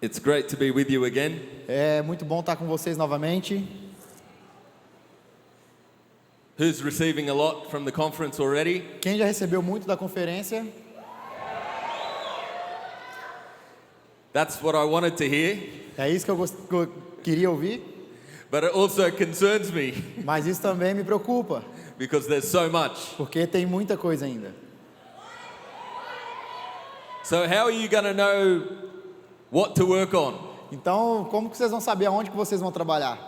It's great to be with you again. É muito bom estar com vocês novamente. Who's receiving a lot from the conference already? Quem já recebeu muito da conferência? That's what I wanted to hear, É isso que eu queria ouvir, but it also concerns me mas isso também me preocupa, because there's so much. porque tem muita coisa ainda. So how are you going to know what to work on? Então, como que vocês vão saber aonde que vocês vão trabalhar?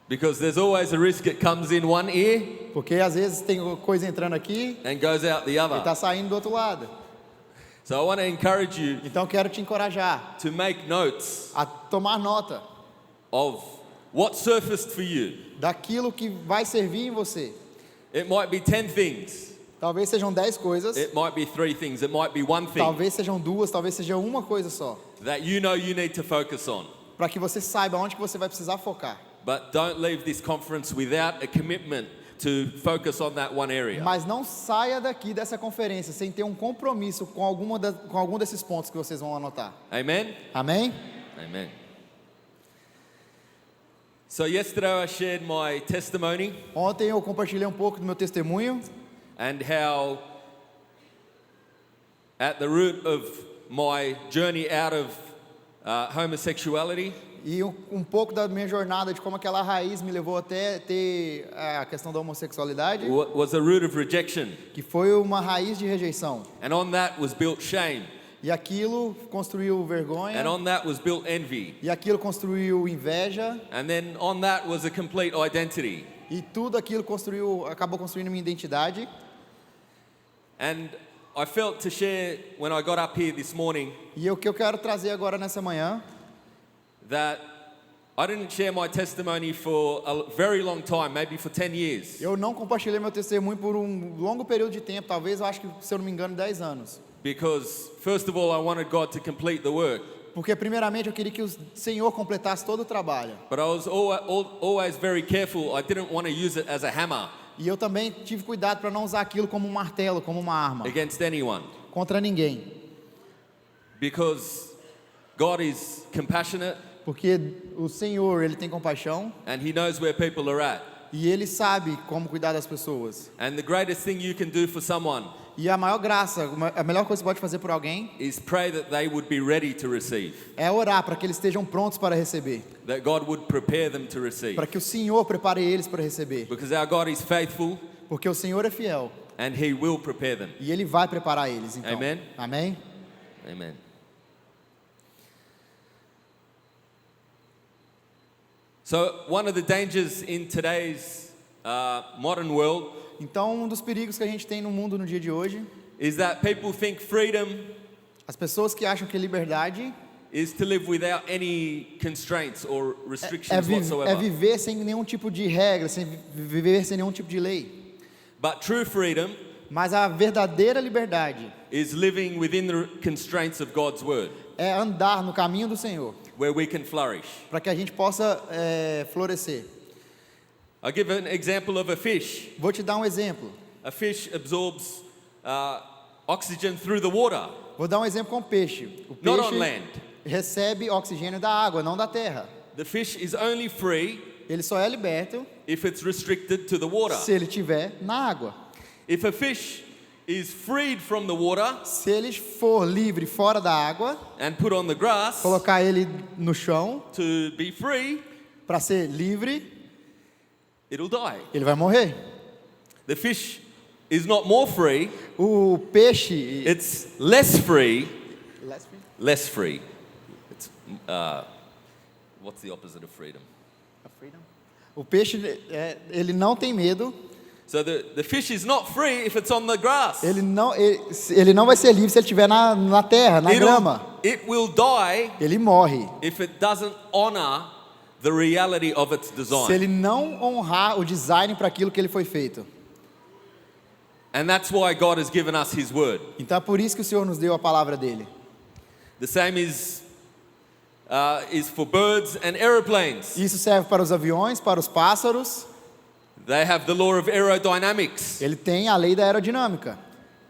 Because there's always a risk it comes in one ear Porque às vezes tem coisa entrando aqui and goes out the e other. está saindo do outro lado. So I want to encourage you Então, quero te encorajar to make notes a tomar nota of what surfaced for you. daquilo que vai servir em você. It might be 10 things. Talvez sejam 10 coisas, It might be 3 things. It might be one thing talvez sejam 2, talvez seja uma coisa só, that you know you need to focus on. para que você saiba onde que você vai precisar focar. But don't leave this conference without a commitment to focus on that one area. Mas não saia daqui dessa conferência sem ter um compromisso com algum desses pontos que vocês vão anotar. Amen? Amém? Amen. So yesterday I shared my testimony Ontem eu compartilhei um pouco do meu testemunho and how at the root of my journey out of homosexuality e um pouco da minha jornada de como aquela raiz me levou até ter a questão da homossexualidade, was a root of rejection. que foi uma raiz de rejeição. And on that was built shame. E aquilo construiu And vergonha, on that was built envy. e aquilo construiu inveja, And then on that was a complete identity. e tudo aquilo acabou construindo minha identidade. And I felt to share when I got up here this morning E o que eu quero trazer agora nessa manhã, that I didn't share my testimony for a very long time, maybe for 10 years. eu não compartilhei meu testemunho por um longo período de tempo, talvez eu acho que, se eu não me engano, 10 anos. Because first of all, I wanted God to complete the work. Porque primeiramente eu queria que o Senhor completasse todo o trabalho. But I was always very careful. I didn't want to use it as a hammer E eu também tive cuidado para não usar aquilo como um martelo, como uma arma, against anyone. contra ninguém. Because God is compassionate Porque o Senhor, Ele tem compaixão and He knows where people are at. e Ele sabe como cuidar das pessoas. And the greatest thing you can do for someone E a maior graça, a melhor coisa que você pode fazer por alguém is pray that they would be ready to receive, é orar para que eles estejam prontos para receber. that God would prepare them to receive. Para que o Senhor prepare eles para receber. Because our God is faithful Porque o Senhor é fiel and He will prepare them. e Ele vai preparar eles. Então. Amen? Amém? Amen. So one of the dangers in today's modern world Então, um dos perigos que a gente tem no mundo no dia de hoje, is that people think freedom as pessoas que acham que liberdade is to live without any constraints or é, restrictions é whatsoever. viver sem nenhum tipo de regra, sem viver sem nenhum tipo de lei. But true freedom Mas a verdadeira liberdade is living within the constraints of God's word, é andar no caminho do Senhor, where we can flourish. para que a gente possa florescer. I'll give an example of a fish. Vou te dar um exemplo. A fish absorbs oxygen through the water, Vou dar um exemplo com o peixe. O not on peixe land. recebe oxigênio da água, não da terra. The fish is only free Ele só é liberto if it's restricted to the water. se ele estiver na água. If a fish is freed from the water Se ele for livre fora da água, and put on the grass colocar ele no chão to be free, para ser livre, it'll die. ele vai morrer. The fish is not more free, O peixe it's less free. Less free. It's what's the opposite of freedom? O peixe ele não tem medo. So the fish is not free if it's on the grass. Ele não vai ser livre se ele estiver na terra, na grama. It will die Ele morre if it doesn't honor the reality of its se design. ele não honrar o design para aquilo que ele foi feito. And that's why God has given us His word. Então é por isso que o Senhor nos deu a palavra dele. The same is for birds and aeroplanes. Isso serve para os aviões, para os pássaros. They have the law of aerodynamics. Ele tem a lei da aerodinâmica.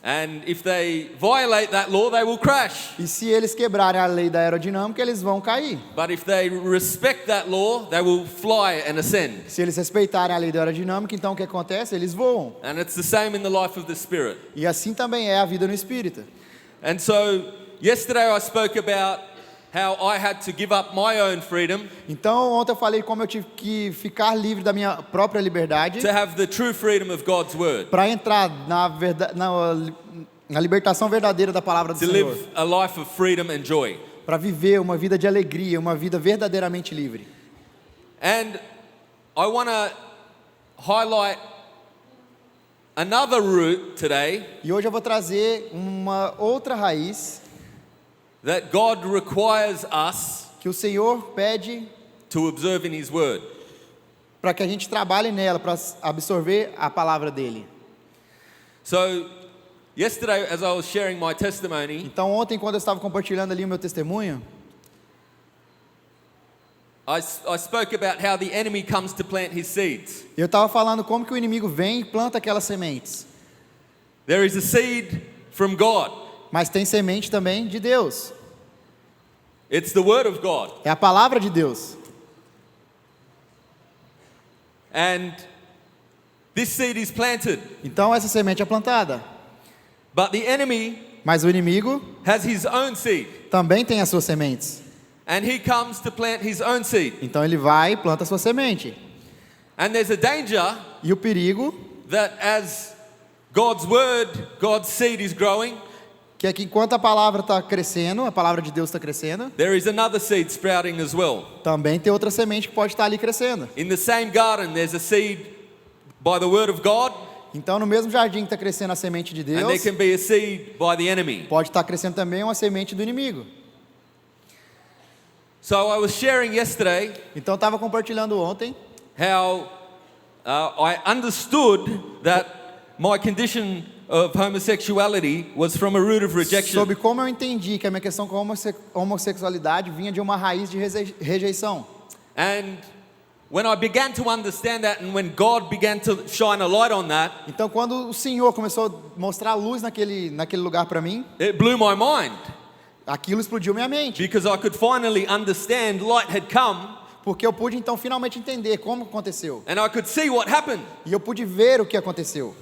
And if they violate that law, they will crash. E se eles quebrarem a lei da aerodinâmica, eles vão cair. But if they respect that law, they will fly and ascend. Se eles respeitarem a lei da aerodinâmica, então o que acontece? Eles voam. And it's the same in the life of the Spirit. E assim também é a vida no Espírito. And so, yesterday I spoke about how I had to give up my own freedom Então ontem eu falei como eu tive que ficar livre da minha própria liberdade to have the true freedom of God's Word, para entrar na libertação verdadeira da palavra do to Senhor. live a life of freedom and joy. Para viver uma vida de alegria, uma vida verdadeiramente livre. And I want to highlight another root today E hoje eu vou trazer uma outra raiz that God requires us que o Senhor pede to observe in His Word. para que a gente trabalhe nela, para absorver a palavra dele. So, yesterday, as I was sharing my testimony, Então ontem, quando eu estava compartilhando ali o meu testemunho, I spoke about how the enemy comes to plant his seeds. eu estava falando como que o inimigo vem e planta aquelas sementes. There is a seed from God. Mas tem semente também de Deus. It's the Word of God. É a palavra de Deus. And this seed is planted. Então essa semente é plantada. But the enemy Mas o inimigo has his own seed. também tem as suas sementes. And he comes to plant his own seed. Então ele vai e planta a sua semente. And there's a danger E o perigo that as God's Word, God's seed is growing, que é que enquanto a palavra está crescendo, a palavra de Deus está crescendo, there is another seed sprouting as well. também tem outra semente que pode estar ali crescendo. In the same garden, there's a seed by the Word of God, Então no mesmo jardim que está crescendo a semente de and there Deus, can be a seed by the enemy. pode estar crescendo também uma semente do inimigo. So I was sharing yesterday Então eu estava compartilhando ontem how I understood that my condition of homosexuality was from a root of rejection. sobre como eu entendi que a minha questão com a homossexualidade vinha de uma raiz de rejeição. And when I began to understand that, and when God began to shine a light on that, Então quando o Senhor começou a mostrar a luz naquele lugar para mim, it blew my mind aquilo explodiu minha mente. because I could finally understand light had come, Porque eu pude então finalmente entender como aconteceu. and I could see what happened. E eu pude ver o que aconteceu.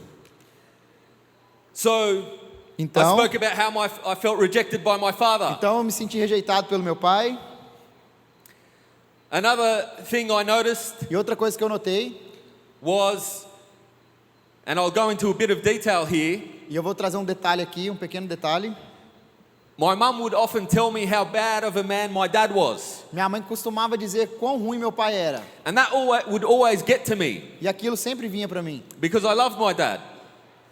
So I Então, spoke about how I felt rejected by my father. então eu me senti rejeitado pelo meu pai. Another thing I noticed E outra coisa que eu notei, was, and I'll go into a bit of detail here, e eu vou trazer um detalhe aqui, um pequeno detalhe. my mum would often tell me how bad of a man my dad was. Minha mãe costumava dizer quão ruim meu pai era. And that would always get to me E aquilo sempre vinha para mim. because I love my dad.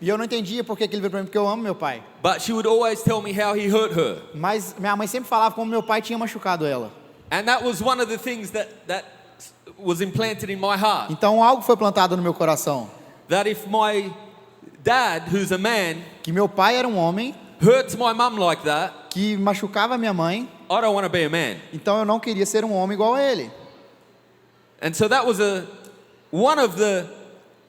E eu não entendia por que aquilo veio para mim, porque eu amo meu pai. But she would always tell me how he hurt her. Mas minha mãe sempre falava como meu pai tinha machucado ela. And that was one of the things that was implanted in my heart. Então algo foi plantado no meu coração. That if my dad, who's a man, Que meu pai era um homem hurts my mum like that, que machucava minha mãe. I don't want to be a man. Então eu não queria ser um homem igual a ele. And so that was one of the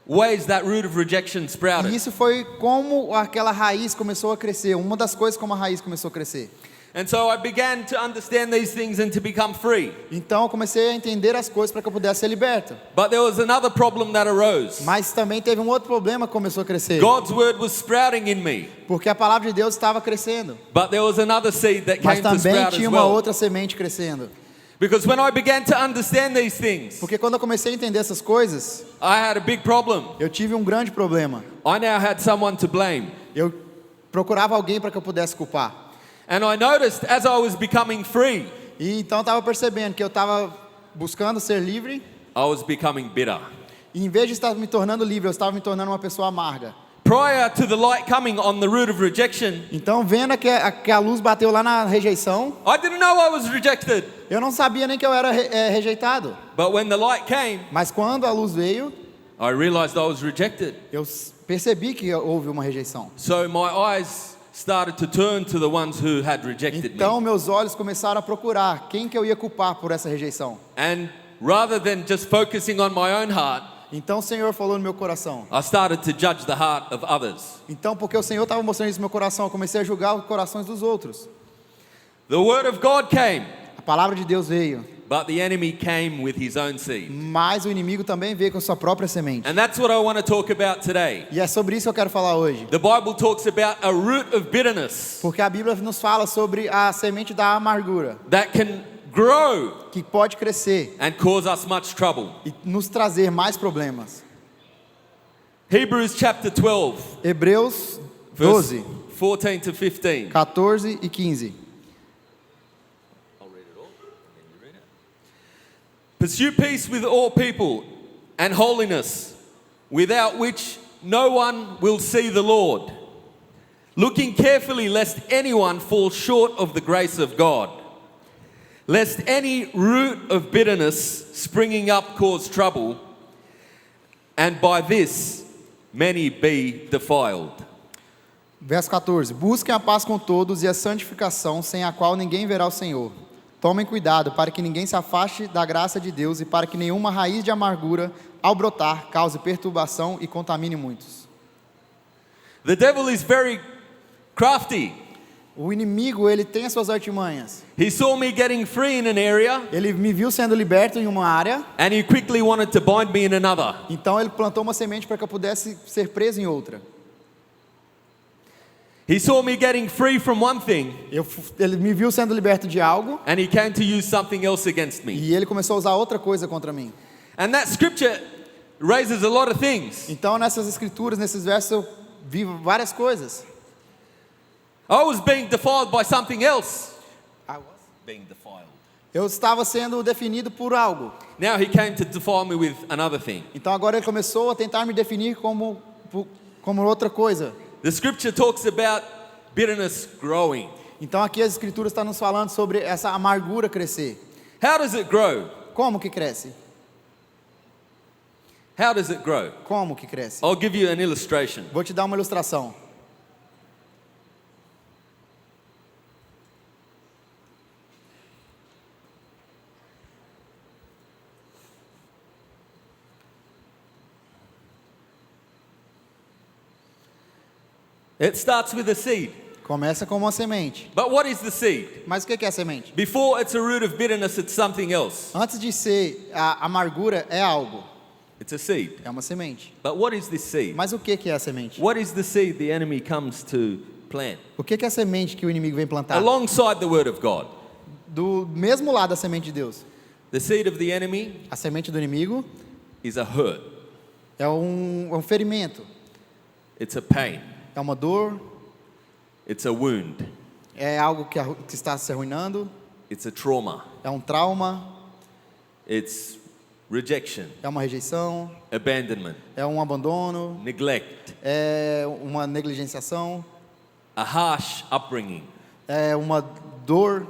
ways that root of rejection E sprouted. isso foi como aquela raiz começou a crescer. Uma das coisas como a raiz começou a crescer. And so I began to understand these things and to become free. Então eu comecei a entender as coisas para que eu pudesse ser liberto. But there was another problem that arose. Mas também teve um outro problema que começou a crescer. God's word was sprouting in me, Porque a palavra de Deus estava crescendo. but there was another seed that Mas came to também sprout as tinha uma well. outra semente crescendo. Because when I began to understand these things, Porque quando eu comecei a entender essas coisas, I had a big problem. eu tive um grande problema. I now had someone to blame. Eu procurava alguém para que eu pudesse culpar. And I noticed as I was becoming free, E então eu estava percebendo que eu estava buscando ser livre. I was becoming bitter. E em vez de estar me tornando livre, eu estava me tornando uma pessoa amarga. Prior to the light coming on the root of rejection, Então, vendo que a luz bateu lá na rejeição, I didn't know I was rejected. eu não sabia nem que eu era rejeitado. But when the light came, Mas quando a luz veio, I realized I was rejected. eu percebi que houve uma rejeição. So my eyes started to turn to the ones who had rejected me. Então, meus olhos começaram a procurar quem que eu ia culpar por essa rejeição. And rather than just focusing on my own heart, Então o Senhor falou no meu coração. I started to judge the heart of others. Então, porque o Senhor estava mostrando isso no meu coração, eu comecei a julgar os corações dos outros. The word of God came, A palavra de Deus veio, but the enemy came with his own seed. mas o inimigo também veio com sua própria semente. And that's what I want to talk about today. E é sobre isso que eu quero falar hoje. The Bible talks about a root of bitterness Porque a Bíblia nos fala sobre a semente da amargura, that can grow que pode crescer and cause us much trouble. e nos trazer mais problemas. Hebrews chapter 12, Hebreus verse 12, 14 to 15. 14 e 15. Pursue peace with all people and holiness, without which no one will see the Lord. Looking carefully lest anyone fall short of the grace of God, lest any root of bitterness springing up cause trouble, and by this many be defiled. Verso 14. Busquem a paz com todos e a santificação, sem a qual ninguém verá o Senhor. Tomem cuidado para que ninguém se afaste da graça de Deus e para que nenhuma raiz de amargura, ao brotar, cause perturbação e contamine muitos. The devil is very crafty. O inimigo, ele tem as suas artimanhas. He saw me getting free in an area, Ele me viu sendo liberto em uma área, and he quickly wanted to bind me in another. então ele plantou uma semente para que eu pudesse ser preso em outra. He saw me getting free from one thing, Ele me viu sendo liberto de algo and he came to use something else against me. e ele começou a usar outra coisa contra mim. And that scripture raises a lot of things. Então nessas escrituras, nesses versos, eu vi várias coisas. I was being defiled by something else. Being defiled. Eu estava sendo definido por algo. Now he came to defile me with another thing. Então agora ele começou a tentar me definir como outra coisa. The scripture talks about bitterness growing. Então aqui as escrituras estão nos falando sobre essa amargura crescer. How does it grow? Como que cresce? How does it grow? Como que cresce? I'll give you an illustration. Vou te dar uma ilustração. It starts with a seed. Começa com uma semente. But what is the seed? Mas o que é a semente? Before it's a root of bitterness, it's something else. Antes de ser a amargura, é algo. It's a seed. É uma semente. But what is this seed? Mas o que é a semente? What is the seed the enemy comes to plant? O que é a semente que o inimigo vem plantar? Alongside the word of God. Do mesmo lado da semente de Deus. The seed of the enemy A semente do inimigo is a hurt. é um ferimento. It's a pain. É uma dor. It's a wound. É algo que está se arruinando. It's a trauma. É um trauma. It's rejection, É uma rejeição. abandonment, É um abandono. neglect, É uma negligenciação. a harsh upbringing, É uma dor.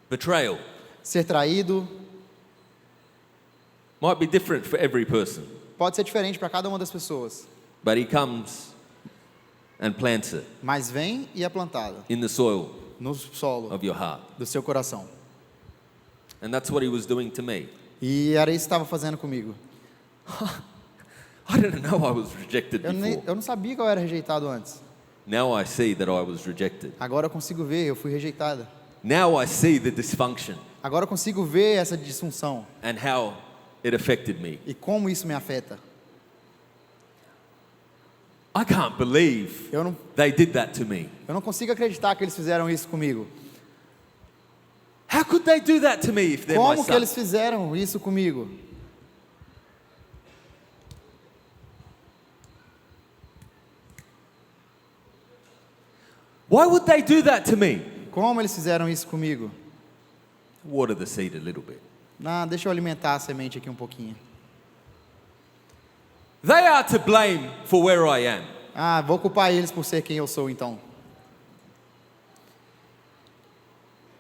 betrayal. Ser traído. Might be different for every person, Pode ser diferente para cada uma das pessoas. but he comes and plants it Mas vem e é plantado in the soil no solo of your heart. do seu coração. And that's what he was doing to me. E era isso que estava fazendo comigo. I didn't know I was rejected before. Eu não sabia que eu era rejeitado antes. Now I see that I was rejected. Agora eu consigo ver, eu fui rejeitada. Now I see the dysfunction Agora eu consigo ver essa disfunção and how it affected me. e como isso me afeta. I can't believe Eu they did that to me. não consigo acreditar que eles fizeram isso comigo. How could they do that to me if they're my Como que son? eles fizeram isso comigo? Why would they do that to me? Como eles fizeram isso comigo? Water the seed a little bit. Deixa eu alimentar a semente aqui um pouquinho. They are to blame for where I am. Vou culpar eles por ser quem eu sou então.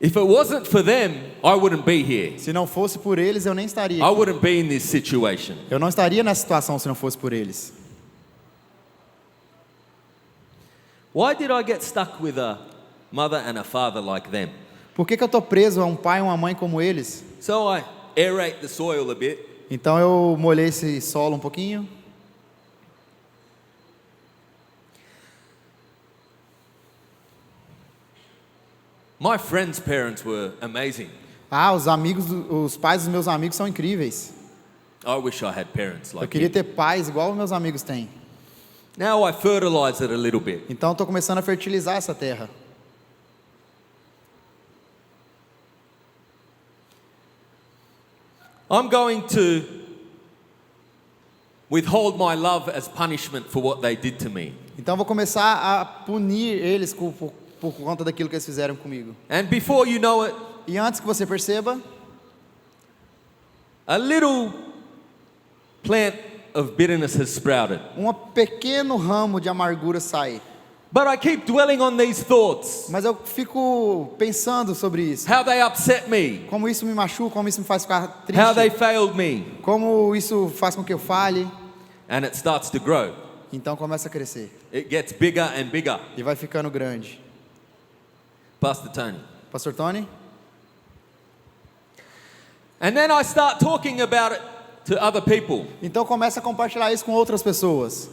If it wasn't for them, I wouldn't be here. Se não fosse por eles, eu nem estaria I aqui. wouldn't be in this situation. Eu não estaria nessa situação se não fosse por eles. Why did I get stuck with a mother and a father like them? Por que eu estou preso a um pai e uma mãe como eles? So aerate the soil a bit. Então eu molhei esse solo um pouquinho. My friends' parents were amazing. Os pais dos meus amigos são incríveis. I wish I had parents Eu like queria him. ter pais igual os meus amigos têm. Now I fertilize it a little bit. Então estou começando a fertilizar essa terra. I'm going to withhold my love as punishment for what they did to me. Então vou começar a punir eles por conta daquilo que eles fizeram comigo. And before you know it, E antes que você perceba, a little plant of bitterness has sprouted. um pequeno ramo de amargura sai. But I keep dwelling on these thoughts. Mas eu fico pensando sobre isso. How they upset me. Como isso me machuca, como isso me faz ficar How they triste. failed me. Como isso faz com que eu falhe. And it starts to grow. Então começa a crescer. It gets bigger and bigger. E vai ficando grande. Pastor Tony. Pastor Tony? And then I start talking about it to other people. Então começa a compartilhar isso com outras pessoas.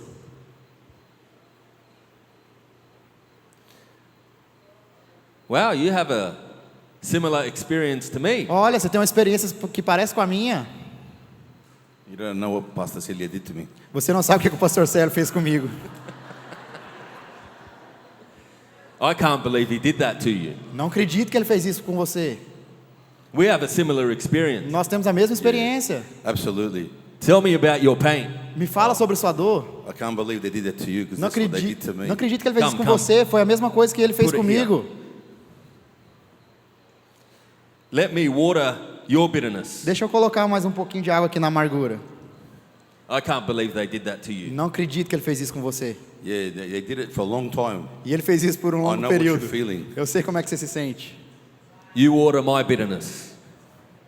Wow, you have a similar experience to me. Olha, você tem uma experiência que parece com a minha. You don't know what Pastor Celia did to me. Você não sabe o que o pastor Célio fez comigo. I can't believe he did that to you. Não acredito que ele fez isso com você. We have a similar experience. Nós temos a mesma experiência. Absolutely. Tell me about your pain. Me fala sobre sua dor. I can't believe they did that to you because Não that's what they did acredito, to me. não acredito que ele fez isso com Come. você. Foi a mesma coisa que ele fez Put it here. comigo. Let me water your bitterness. Deixa eu colocar mais um pouquinho de água aqui na amargura. I can't believe they did that to you. Não acredito que ele fez isso com você. Yeah, they did it for a long time. E ele fez isso por um I longo know what período. you're feeling. Eu sei como é que você se sente. You water my bitterness.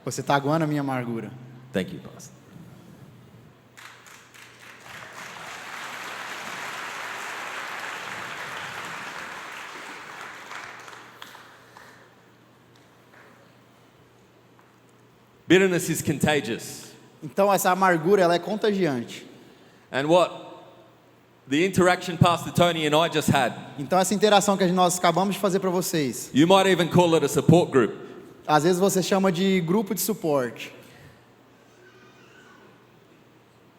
Você está aguando a minha amargura. Thank you, Pastor. Bitterness is contagious. Então essa amargura ela é contagiante. And what the interaction Pastor Tony and I just had, Então essa interação que nós acabamos de fazer para vocês, you might even call it a support group. às vezes você chama de grupo de suporte,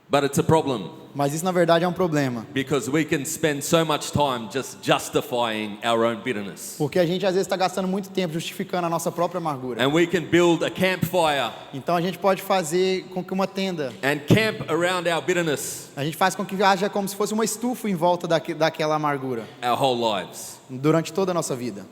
But it's a problem mas isso na verdade é um problema, because we can spend so much time just justifying our own bitterness. porque a gente às vezes está gastando muito tempo justificando a nossa própria amargura. And we can build a campfire Então a gente pode fazer com que uma tenda, and camp around our bitterness a gente faz com que haja como se fosse uma estufa em volta daquela amargura our whole lives. durante toda a nossa vida.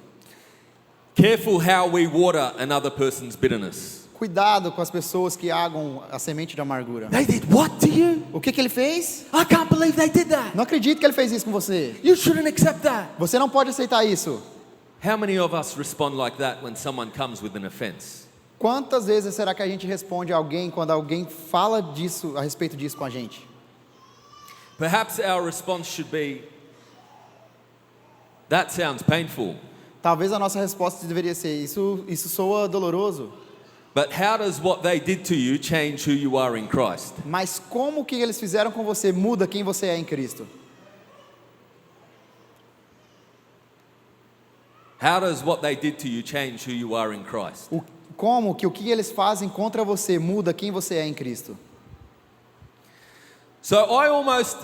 Careful how we water another person's bitterness. Cuidado com as pessoas que agam a semente de amargura. They did what to you? O que ele fez? I can't believe they did that. Não acredito que ele fez isso com você. You shouldn't accept that. Você não pode aceitar isso. How many of us respond like that when someone comes with an offense? Quantas vezes será que a gente responde a alguém quando alguém fala disso, a respeito disso com a gente? Perhaps our response should be, that sounds painful, Talvez a nossa resposta deveria ser: isso soa doloroso. but how does what they did to you change who you are in Christ? Mas como o que eles fizeram com você muda quem você é em Cristo? How does what they did to you change who you are in Christ? Como que o que eles fazem contra você muda quem você é em Cristo? So I almost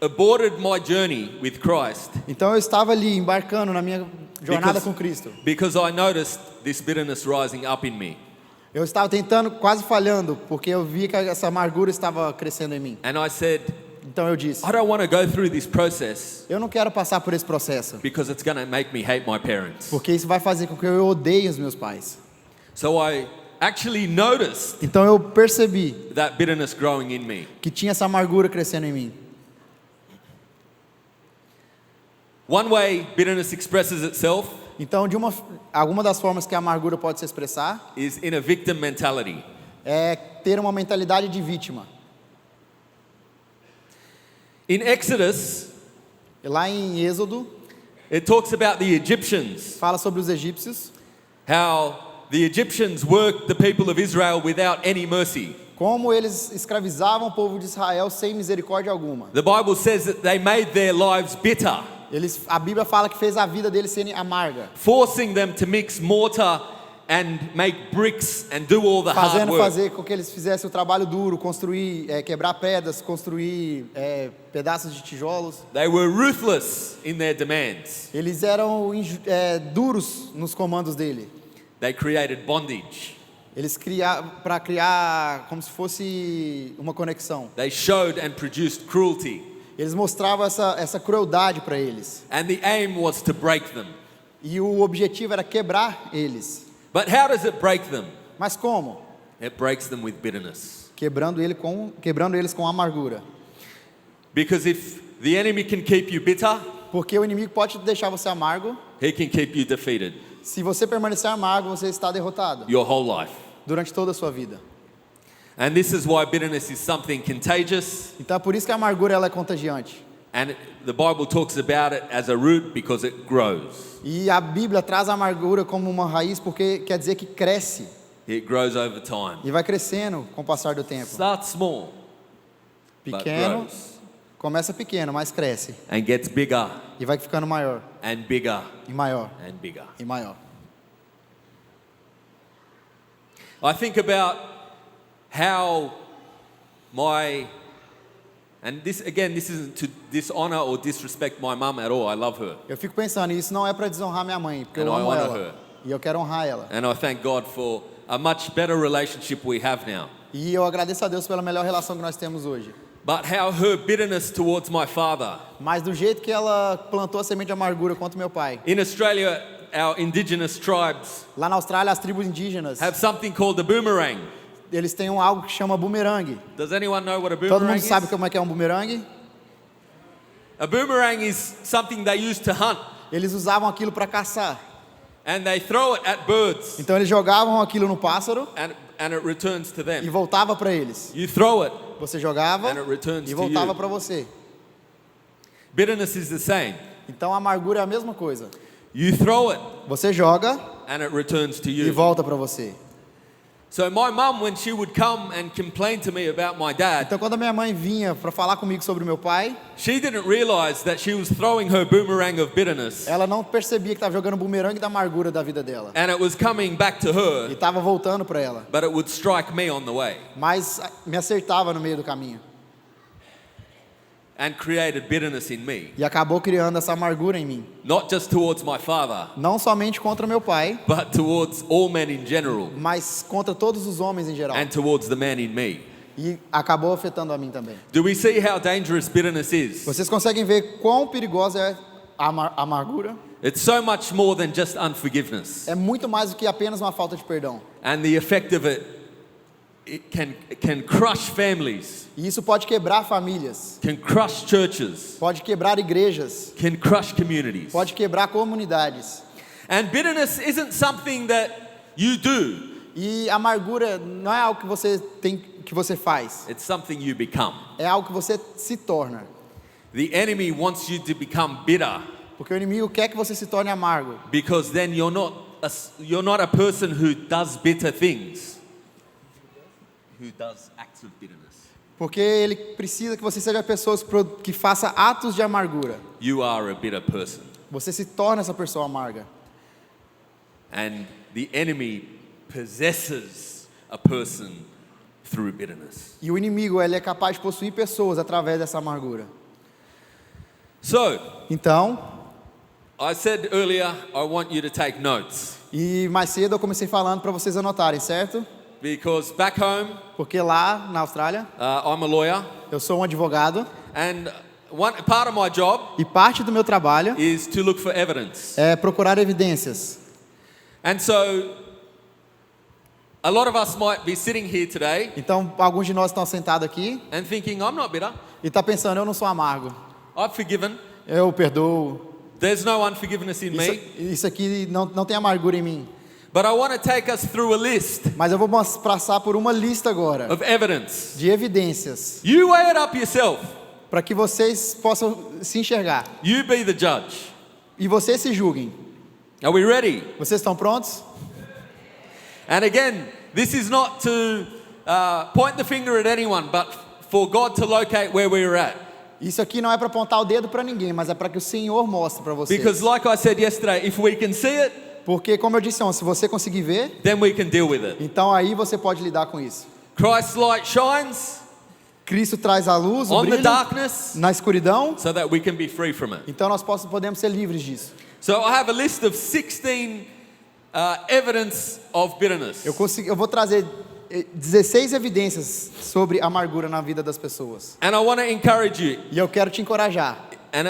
aborted my journey with Christ Então eu estava ali embarcando na minha jornada com Cristo. because I noticed this bitterness rising up in me. Eu estava tentando, quase falhando, porque eu vi que essa amargura estava crescendo em mim. And I said, Então eu disse: I don't want to go through this process eu não quero passar por esse processo, because it's going to make me hate my parents. porque isso vai fazer com que eu odeie os meus pais. So I actually noticed Então eu percebi that bitterness growing in me. que tinha essa amargura crescendo em mim. One way bitterness expresses itself Então, alguma das formas que a amargura pode se expressar is in a victim mentality. é ter uma mentalidade de vítima. In Exodus, Lá em Êxodo, it talks about the Egyptians, fala sobre os egípcios, how the Egyptians worked the people of Israel without any mercy. Como eles escravizavam o povo de Israel sem misericórdia alguma. The Bible says that they made their lives bitter, A Bíblia fala que fez a vida deles ser amarga, forcing them to mix mortar and make bricks and do all the hard work. fazer com que eles fizessem o trabalho duro, construir, quebrar pedras, construir pedaços de tijolos. They were ruthless in their demands. Eles eram duros nos comandos dele. They created bondage. Eles para criar como se fosse uma conexão. They showed and produced cruelty. Eles mostravam essa crueldade para eles. And the aim was to break them. E o objetivo era quebrar eles. But how does it break them? Mas como? It breaks them with bitterness. Quebrando eles com amargura. Because if the enemy can keep you bitter, Porque o inimigo pode deixar você amargo. he can keep you defeated Se você permanecer amargo, você está derrotado your whole life. durante toda a sua vida. And this is why bitterness is something contagious. Então é por isso que a amargura ela é contagiante. And the Bible talks about it as a root because it grows. E a Bíblia traz a amargura como uma raiz porque quer dizer que cresce It grows over time. e vai crescendo com o passar do tempo. Starts small but Pequeno, grows começa pequeno, mas cresce and gets bigger e vai ficando maior and bigger e maior and bigger. e maior. I think about how and this isn't to dishonor or disrespect my mum at all. I love her. Eu fico pensando, isso não é para desonrar minha mãe, porque And eu I amo honor ela her. e eu quero honrar ela. And I thank God for a much better relationship we have now. E eu agradeço a Deus pela melhor relação que nós temos hoje. But how her bitterness towards my father. Mas do jeito que ela plantou a semente de amargura contra meu pai. In Australia, our indigenous tribes Lá na Austrália, as tribos indígenas, have something called the boomerang. eles têm algo que chama bumerangue. Does anyone know what a Todo boomerang mundo is? sabe como é que é um bumerangue? A boomerang is something they use to hunt, Eles usavam aquilo para caçar. and they throw it at birds, Então eles jogavam aquilo no pássaro and it returns to e them. voltava para eles. You throw it, Você jogava and it returns e to voltava you. para você. Bitterness is the same. Então a amargura é a mesma coisa. You throw it, Você joga and it returns to e you. volta para você. So my mum, when she would come and complain to me about my dad, Então quando a minha mãe vinha para falar comigo sobre o meu pai, she didn't realize that she was throwing her boomerang of bitterness, ela não percebia que estava jogando bumerangue da amargura da vida dela. and it was coming back to E her, estava voltando para ela. but it would strike me on the way, Mas me acertava no meio do caminho. and created bitterness in me. E acabou criando essa amargura em mim. Not just towards my father, Não somente contra meu pai, but towards all men in general, mas contra todos os homens em geral. and towards the man in me. E acabou afetando a mim também. Do we see how dangerous bitterness is? Vocês conseguem ver quão perigosa é a amargura? It's so much more than just unforgiveness. É muito mais do que apenas uma falta de perdão. And the effect of it can crush families, E isso pode quebrar famílias, can crush churches, pode quebrar igrejas, can crush communities. pode quebrar comunidades. And bitterness isn't something that you do, E amargura não é algo que você faz, it's something you become. é algo que você se torna. The enemy wants you to become bitter Porque o inimigo quer que você se torne amargo, because then you're not a person who does bitter things. Who does acts of bitterness. porque ele precisa que você seja pessoa que faça atos de amargura. You are a bitter person. Você se torna essa pessoa amarga. And the enemy possesses a person through bitterness. E o inimigo ele é capaz de possuir pessoas através dessa amargura. So, Então, I said earlier, I want you to take notes. e mais cedo eu comecei falando para vocês anotarem, certo? Because back home, Porque lá na Austrália, I'm a lawyer, eu sou um advogado and one part of my job e parte do meu trabalho is to look for evidence. é procurar evidências. And so, a lot of us might be sitting here today Então, alguns de nós estão sentados aqui and thinking, I'm not bitter. e tá pensando, eu não sou amargo. I've forgiven. Eu perdoo. There's no unforgiveness in me. Isso aqui não tem amargura em mim. But I want to take us through a list Mas eu vou passar por uma lista agora of evidence. de evidências You weigh it up yourself. para que vocês possam se enxergar You be the judge. e vocês se julguem. Are we ready? Vocês estão prontos? And again, this is not to point the finger at anyone, but for God to locate where we're at. Isso aqui não é para apontar o dedo para ninguém, mas é para que o Senhor mostre para vocês. Because like I said yesterday, if we can see it, Porque, como eu disse ontem, se você conseguir ver, then we can deal with it. então aí você pode lidar com isso. Christ's light shines Cristo traz a luz, o on the brilho, darkness na escuridão, so that we can be free from it. então nós podemos ser livres disso. So I have a list of 16 evidence of bitterness. Eu vou trazer 16 evidências sobre amargura na vida das pessoas. And I want to encourage you. E eu quero te encorajar. And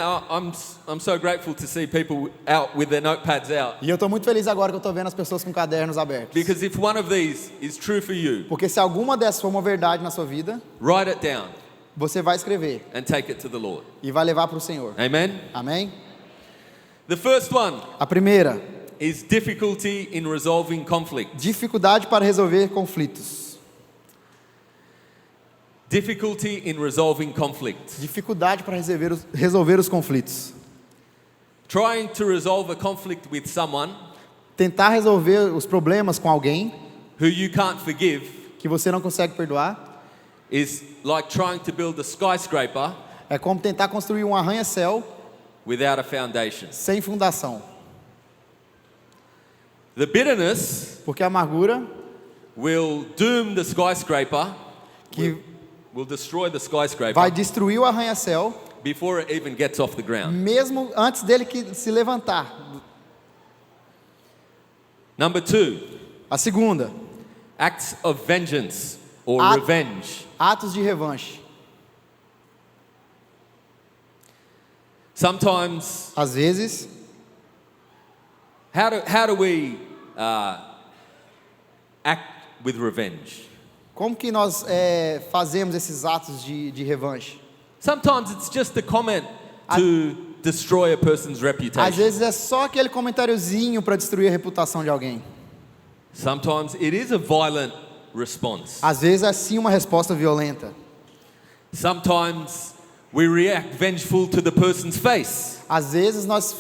I'm so grateful to see people out with their notepads out. E eu estou muito feliz agora que eu estou vendo as pessoas com cadernos abertos. Because if one of these is true for you, Porque se alguma dessas for uma verdade na sua vida, write it down você vai escrever and take it to the Lord. e vai levar para o Senhor. Amen? Amém? The first one A primeira, is difficulty in resolving conflict. dificuldade para resolver conflitos. Difficulty in resolving conflict. Dificuldade para resolver os conflitos. Trying to resolve a conflict with someone Tentar resolver os problemas com alguém who you can't forgive que você não consegue perdoar is like trying to build a skyscraper é como tentar construir um arranha-céu without a foundation. sem fundação. The bitterness Porque a amargura will doom the skyscraper, que will destroy the skyscraper vai destruir o arranha-céu before it even gets off the ground. mesmo antes dele que se levantar. Number 2, A segunda, acts of vengeance or Act- revenge. atos de revanche. Sometimes, Às vezes, how do we act with revenge? como que nós fazemos esses atos de revanche? Sometimes it's just a comment to destroy a person's Às reputation. vezes é só aquele comentáriozinho para destruir a reputação de alguém. Sometimes it is a violent response. Às vezes é sim uma resposta violenta. Sometimes we react vengeful to the person's face. Às vezes nós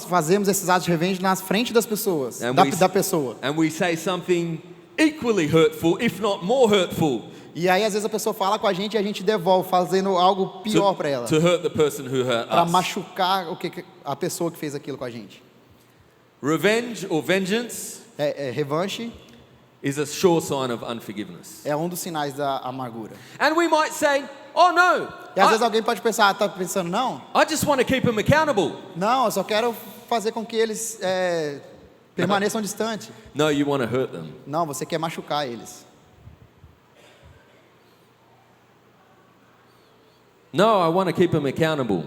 fazemos esses atos de revenge na frente das pessoas, And da pessoa. and we say something equally hurtful, if not more hurtful, E aí às vezes a pessoa fala com a gente e a gente devolve, fazendo algo pior para ela, to hurt the person who hurt para us. machucar a pessoa que fez aquilo com a gente. Revenge or vengeance Revanche is a sure sign of unforgiveness. é um dos sinais da amargura. And we might say, oh no, E às vezes alguém pode pensar, tá pensando, não, I just want to keep them accountable. eu só quero fazer com que eles permaneçam distantes. No, you want to hurt them. Não, você quer machucar eles. No, I want to keep them accountable.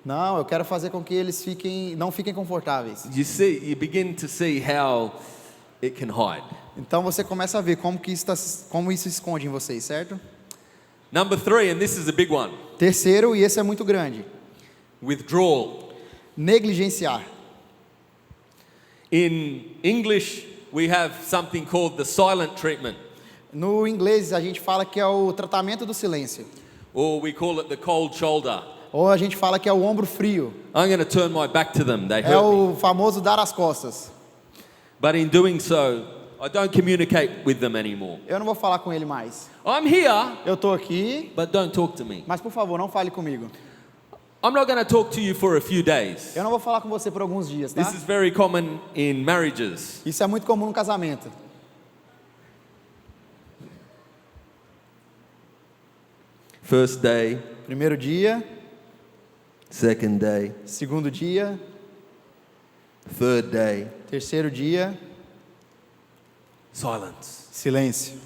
Não, eu quero fazer com que eles não fiquem confortáveis. You begin to see how it can hide. Então você começa a ver como isso esconde em vocês, certo? Number 3, and this is a big one, Terceiro, e esse é muito grande, withdrawal. negligenciar. In English, we have something called the silent treatment, No inglês a gente fala que é o tratamento do silêncio, or we call it the cold shoulder. ou a gente fala que é o ombro frio, I'm going to turn my back to them, they é hurt me. o famoso dar as costas. But in doing so, I don't communicate with them anymore. Eu não vou falar com ele mais. I'm here, Eu tô aqui, but don't talk to me. mas por favor, não fale comigo. I'm not going to talk to you for a few days. Eu não vou falar com você por alguns dias, tá? This is very common in marriages. Isso é muito comum no casamento. First day, Primeiro dia, second day, segundo dia, third day, terceiro dia, silence. silêncio.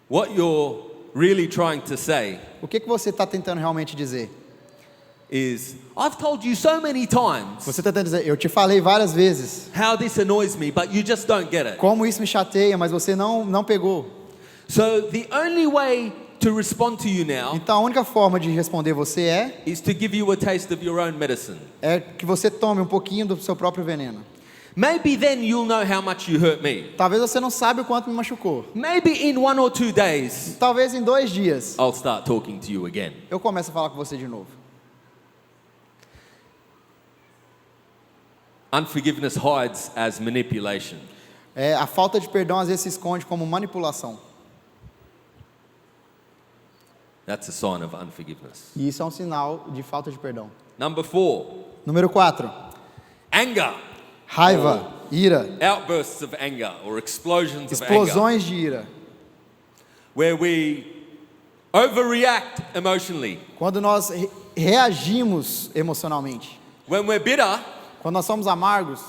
What you're really trying to say O que você está tentando realmente dizer? is, I've told you so many times Você está tentando dizer, eu te falei várias vezes how this annoys me, but you just don't get it. como isso me chateia, mas você não pegou. So the only way to respond to you now Então a única forma de responder você is to give you a taste of your own medicine. é que você tome um pouquinho do seu próprio veneno. Maybe then you'll know how much you hurt me. Talvez você não saiba o quanto me machucou. Maybe in 1 or 2 days, Talvez em 2 dias I'll start talking to you again. eu comece a falar com você de novo. unforgiveness hides as manipulation. A falta de perdão às vezes se esconde como manipulação. That's a sign of unforgiveness. E isso é um sinal de falta de perdão. Number 4, Número 4. anger. Raiva, ira, Outbursts of anger or explosions of anger. explosões de ira. Where we overreact emotionally. Quando nós reagimos emocionalmente. When we're bitter, Quando nós somos amargos,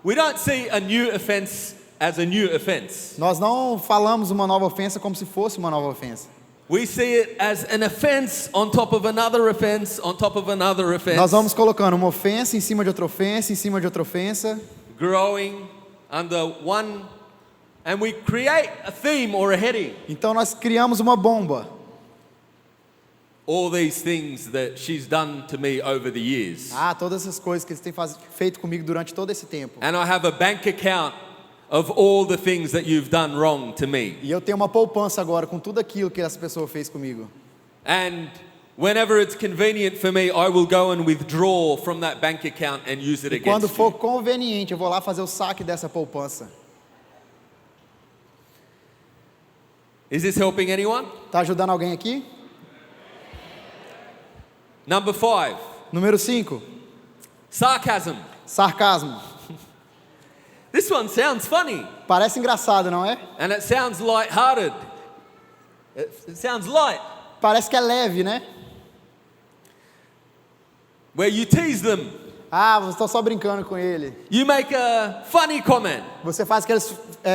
we don't see a new offense as a new offense. nós não falamos uma nova ofensa como se fosse uma nova ofensa. We see it as an offense on top of another offense on top of another offense. Nós vamos colocando uma ofensa em cima de outra ofensa, em cima de outra ofensa, Growing under one, and we create a theme or a heading. então nós criamos uma bomba. All these things that she's done to me over the years. Todas essas coisas que eles têm feito comigo durante todo esse tempo. And I have a bank account of all the things that you've done wrong to me. E eu tenho uma poupança agora com tudo aquilo que essa pessoa fez comigo. And whenever it's convenient for me, I will go and withdraw from that bank account and use it E quando against for you. conveniente, eu vou lá fazer o saque dessa poupança. Is this helping anyone? Tá ajudando alguém aqui? Number 5, Número 5. sarcasm. Sarcasmo. This one sounds funny Parece engraçado, não é? and it sounds light-hearted. It sounds light. Parece que é leve, né? Where you tease them. Você está só brincando com ele. You make a funny comment. Você faz aqueles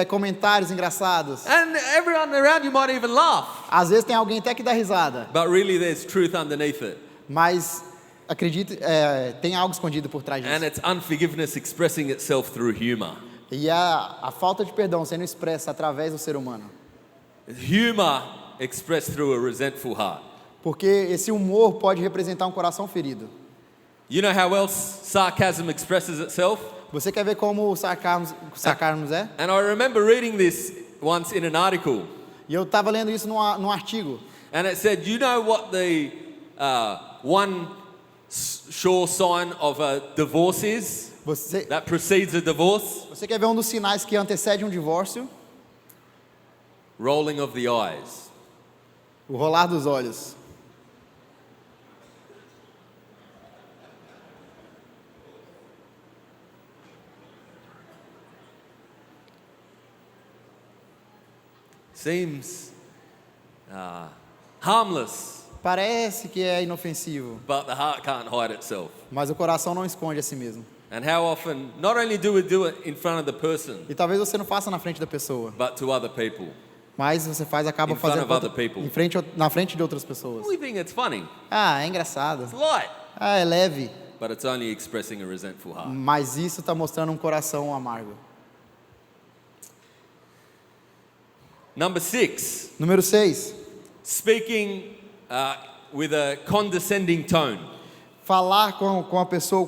comentários engraçados. And everyone around you might even laugh. Às vezes tem alguém até que dá risada. But really there's truth underneath it. Mas, acredite, tem algo escondido por trás And disso. it's unforgiveness expressing itself through humor. E a falta de perdão sendo expressa através do ser humano. Humor expressed through a resentful heart. Porque esse humor pode representar um coração ferido. You know how else sarcasm expresses itself? Você quer ver como o sarcasmo é? And I remember reading this once in an article. E eu estava lendo isso num artigo. And it said, you know what the one sure sign of a divorce is? Você That precedes a divorce? quer ver um dos sinais que antecede um divórcio? Rolling of the eyes. O rolar dos olhos. Seems harmless, Parece que é inofensivo, but the heart can't hide itself. mas o coração não esconde a si mesmo. And how often, not only do we do it in front of the person, E talvez você não faça na frente da pessoa, but to other people. mas você acaba In front fazendo of other people. na frente de outras pessoas. We think it's funny, É engraçado. it's light, É leve, but it's only expressing a resentful heart. mas isso está mostrando um coração amargo. Number 6, Número 6. speaking with a condescending tone, Falar com a pessoa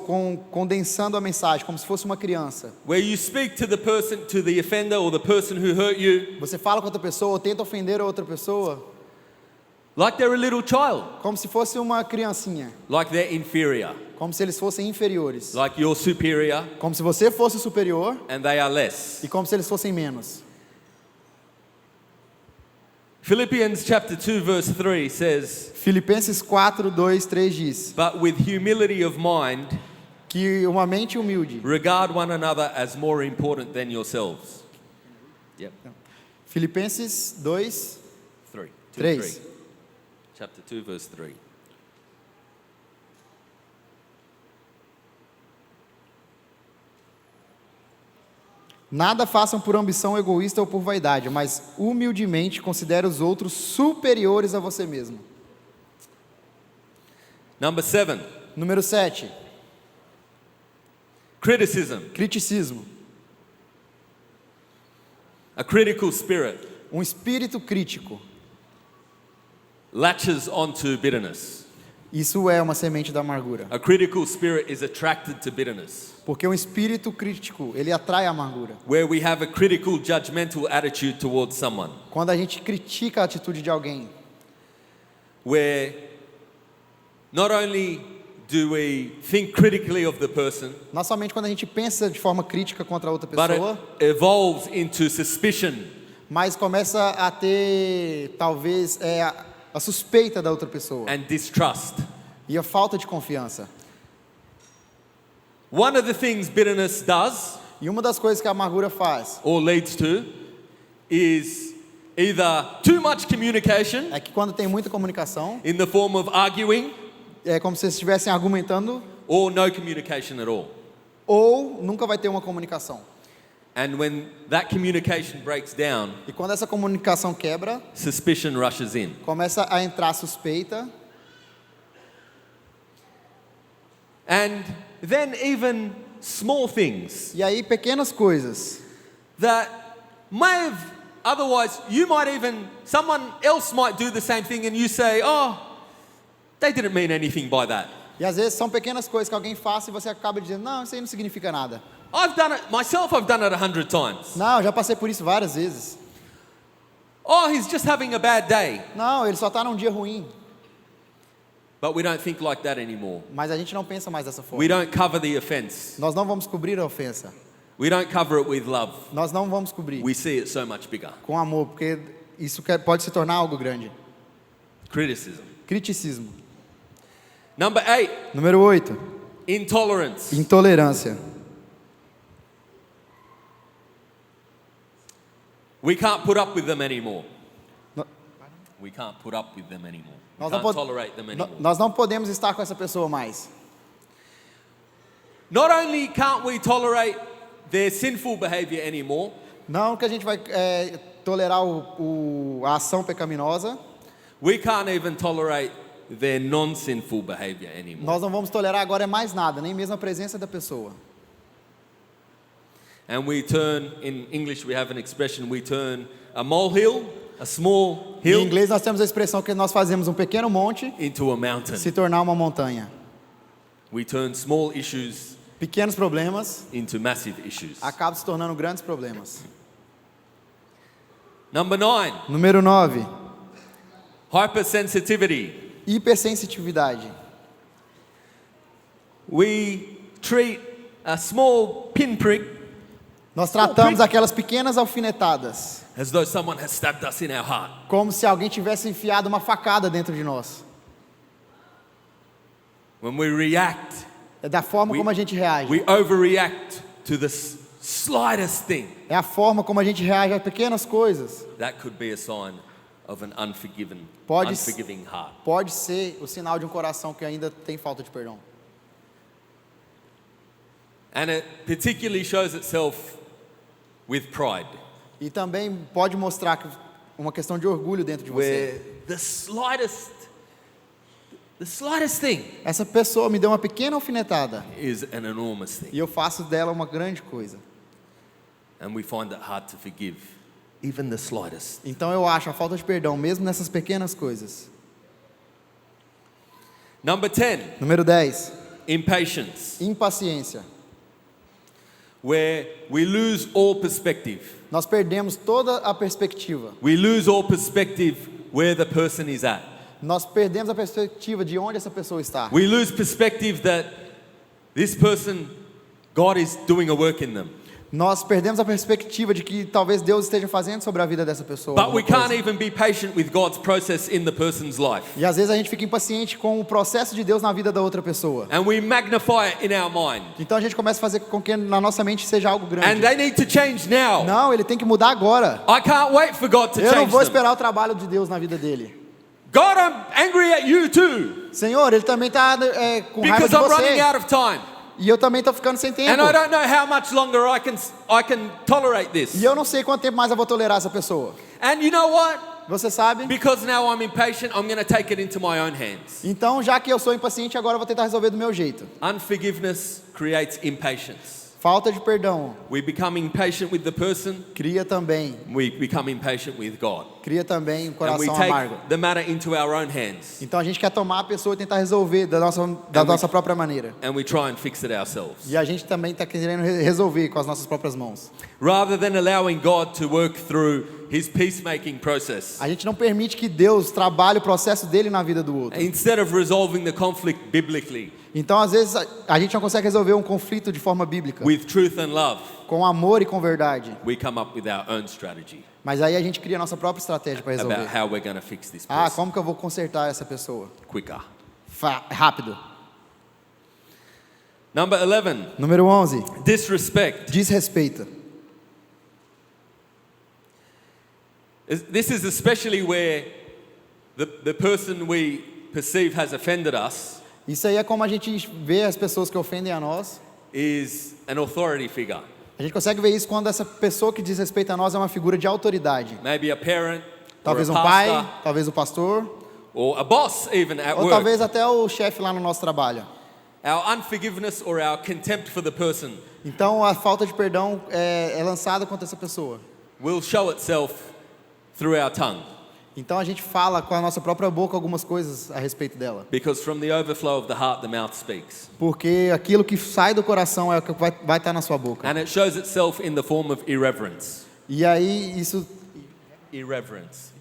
condensando a mensagem, como se fosse uma criança. where you speak to the person, to the offender or the person who hurt you, Você fala com outra pessoa ou tenta ofender a outra pessoa, like they're a little child, como se fosse uma criancinha, like they're inferior, como se eles fossem inferiores, like you're superior como se você fosse superior and they are less. e como se eles fossem menos. Philippians chapter 2 verse 3 says, Filipenses 4, 2, 3 diz but with humility of mind, que uma mente humilde. regard one another as more important than yourselves. Yep. Filipenses 2, 3. 3. Chapter 2 verse 3. Nada façam por ambição egoísta ou por vaidade, mas humildemente considere os outros superiores a você mesmo. Number 7, Número 7. criticism. Criticismo. A critical spirit Um espírito crítico. latches onto bitterness. Isso é uma semente da amargura. A critical spirit is attracted to bitterness, Porque um espírito crítico, ele atrai a amargura. where we have a critical judgmental attitude towards someone, Quando a gente critica a atitude de alguém, where not only do we think critically of the person, Não somente quando a gente pensa de forma crítica contra a outra but pessoa, it evolves into suspicion mas começa a ter, talvez, a suspeita da outra pessoa and distrust. e a falta de confiança. One of the things bitterness does E uma das coisas que a amargura faz or leads to is either too much communication é que quando tem muita comunicação, in the form of arguing é como se eles estivessem argumentando, or no communication at all. ou nunca vai ter uma comunicação. And when that communication breaks down, E quando essa comunicação quebra, suspicion rushes in. começa a entrar suspeita, And then even small things e aí pequenas coisas that may have otherwise, someone else might do the same thing and you say, oh, they didn't mean anything by that. e às vezes são pequenas coisas que alguém faz e você acaba dizendo, não, isso aí não significa nada. I've done it myself, I've done it 100 times. Não, eu já passei por isso várias vezes. Oh, he's just having a bad day. Não, ele só está num dia ruim. But we don't think like that anymore. Mas a gente não pensa mais dessa forma. We don't cover the offense. Nós não vamos cobrir a ofensa. We don't cover it with love. Nós não vamos cobrir We see it so much bigger. com amor, porque isso pode se tornar algo grande. Criticism. Criticismo. Number 8, Número 8. intolerance. Intolerância. We can't put up with them anymore. No- We can't put up with them anymore. We Nós não, can't pod- tolerate them no- anymore. nós não podemos estar com essa pessoa mais. Not only can't we tolerate their sinful behavior anymore, Não que a gente vai tolerar a ação pecaminosa, we can't even tolerate their non-sinful behavior anymore. nós não vamos tolerar agora mais nada, nem mesmo a presença da pessoa. And we turn, in English we have an expression, we turn a molehill, a small Em hill, inglês nós temos a expressão que nós fazemos um pequeno monte into a mountain. se tornar uma montanha. We turn small issues Pequenos problemas into massive issues. acabam se tornando grandes problemas. Number 9, Número 9. hypersensitivity. Hipersensitividade. We treat a small pinprick Nós tratamos aquelas pequenas alfinetadas as though someone has stabbed us in our heart. como se alguém tivesse enfiado uma facada dentro de nós. When we react, É da forma como a gente reage. we overreact to the slightest thing. É a forma como a gente reage a pequenas coisas. That could be a sign of an unforgiving heart. Pode ser o sinal de um coração que ainda tem falta de perdão. And it particularly shows itself with pride, E também pode mostrar uma questão de orgulho dentro de where você. the slightest thing Essa pessoa me deu uma pequena alfinetada is an enormous thing. e eu faço dela uma grande coisa. And we find it hard to forgive, even the slightest. Então eu acho a falta de perdão mesmo nessas pequenas coisas. Number 10, Número 10. impatience, Impaciência. where we lose all perspective. Nós perdemos toda a perspectiva. We lose all perspective where the person is at. Nós perdemos a perspectiva de onde essa pessoa está. We lose perspective that this person, God is doing a work in them. Nós perdemos a perspectiva de que talvez Deus esteja fazendo sobre a vida dessa pessoa. But we alguma coisa. can't even be patient with God's process in the person's life. E às vezes a gente fica impaciente com o processo de Deus na vida da outra pessoa. And we magnify it in our mind. Então a gente começa a fazer com que na nossa mente seja algo And grande. they need to change now. Não, ele tem que mudar agora. I can't wait for God to Eu não change vou them. esperar o trabalho de Deus na vida dele. God, I'm angry at you too. Senhor, ele também está com raiva Because de I'm running você. out of time. E eu também estou ficando sem tempo. And I don't know how much longer I can tolerate this. E eu não sei quanto tempo mais eu vou tolerar essa pessoa. And you know what? Você sabe? Because now I'm impatient, I'm going to take it into my own hands. Então, já que eu sou impaciente, agora eu vou tentar resolver do meu jeito. Unforgiveness creates impatience. Falta de perdão We become impatient with the person, cria também with God. Cria também um And we coração take amargo. the matter into our own hands. Então a gente quer tomar a pessoa e tentar resolver da nossa própria maneira. And we try and fix it ourselves. E a gente também está querendo resolver com as nossas próprias mãos. Rather than allowing God to work through His peacemaking process. A gente não permite que Deus trabalhe o processo dele na vida do outro. Instead of resolving the conflict biblically. Então, às vezes, a gente não consegue resolver um conflito de forma bíblica, with truth and love, com amor e com verdade. we come up with our own strategy Mas aí a gente cria a nossa própria estratégia para about resolver. how we're going to fix this Ah, person como que eu vou consertar essa pessoa? quicker. Rápido. Number 11, Número 11. disrespect. Desrespeita. This is especially where the person we perceive has offended us Isso aí é como a gente vê as pessoas que ofendem a nós. is an authority figure. A gente consegue ver isso quando essa pessoa que desrespeita a nós é uma figura de autoridade. Maybe a parent, Talvez or um a pai, pastor, talvez o pastor, or a boss even at ou work. talvez até o chefe lá no nosso trabalho. Our unforgiveness or our contempt for the person Então a falta de perdão é lançada contra essa pessoa. will show itself through our tongue. Então a gente fala com a nossa própria boca algumas coisas a respeito dela. Because from the overflow of the heart, the mouth speaks. Porque aquilo que sai do coração é o que vai estar na sua boca. And it shows itself in the form of irreverence. E aí isso, Irreverence.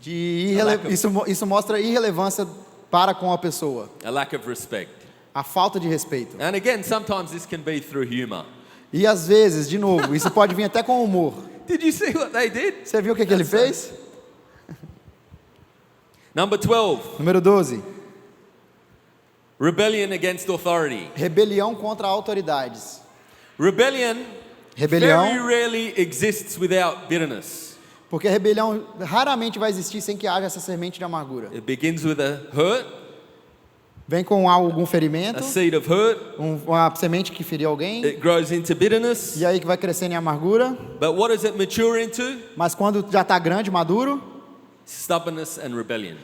isso mostra irrelevância para com a pessoa. A lack of respect. A falta de respeito. And again, sometimes this can be through humor. E às vezes, de novo, isso pode vir até com humor. Did you see what they did? Você viu o que ele fez? Number 12, Número 12. rebellion against authority. Rebelião contra autoridades. Rebellion Rebelião, very rarely exists without bitterness. porque a rebelião raramente vai existir sem que haja essa semente de amargura. It begins with a hurt, Vem com algum ferimento, a seed of hurt. uma semente que feriu alguém, It grows into bitterness. e aí que vai crescendo em amargura. But what does it mature into? Mas quando já está grande, maduro, Stubbornness and rebellion.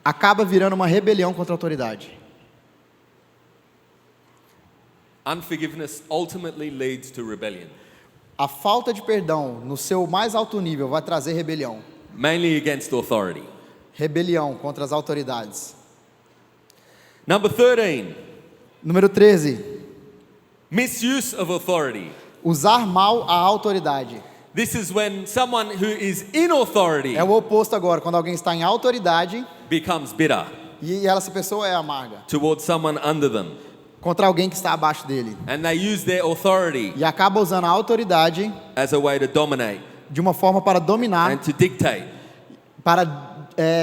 acaba virando uma rebelião contra a autoridade. Unforgiveness ultimately leads to rebellion, A falta de perdão no seu mais alto nível vai trazer rebelião. mainly against authority. Rebelião contra as autoridades. Number 13, Número 13. misuse of authority. Usar mal a autoridade. This is when someone who is in authority É o oposto agora, quando alguém está em autoridade becomes bitter e essa pessoa é amarga. towards someone under them. Contra alguém que está abaixo dele. And they use their authority E acaba usando a autoridade as a way to dominate de uma forma para dominar, and to dictate para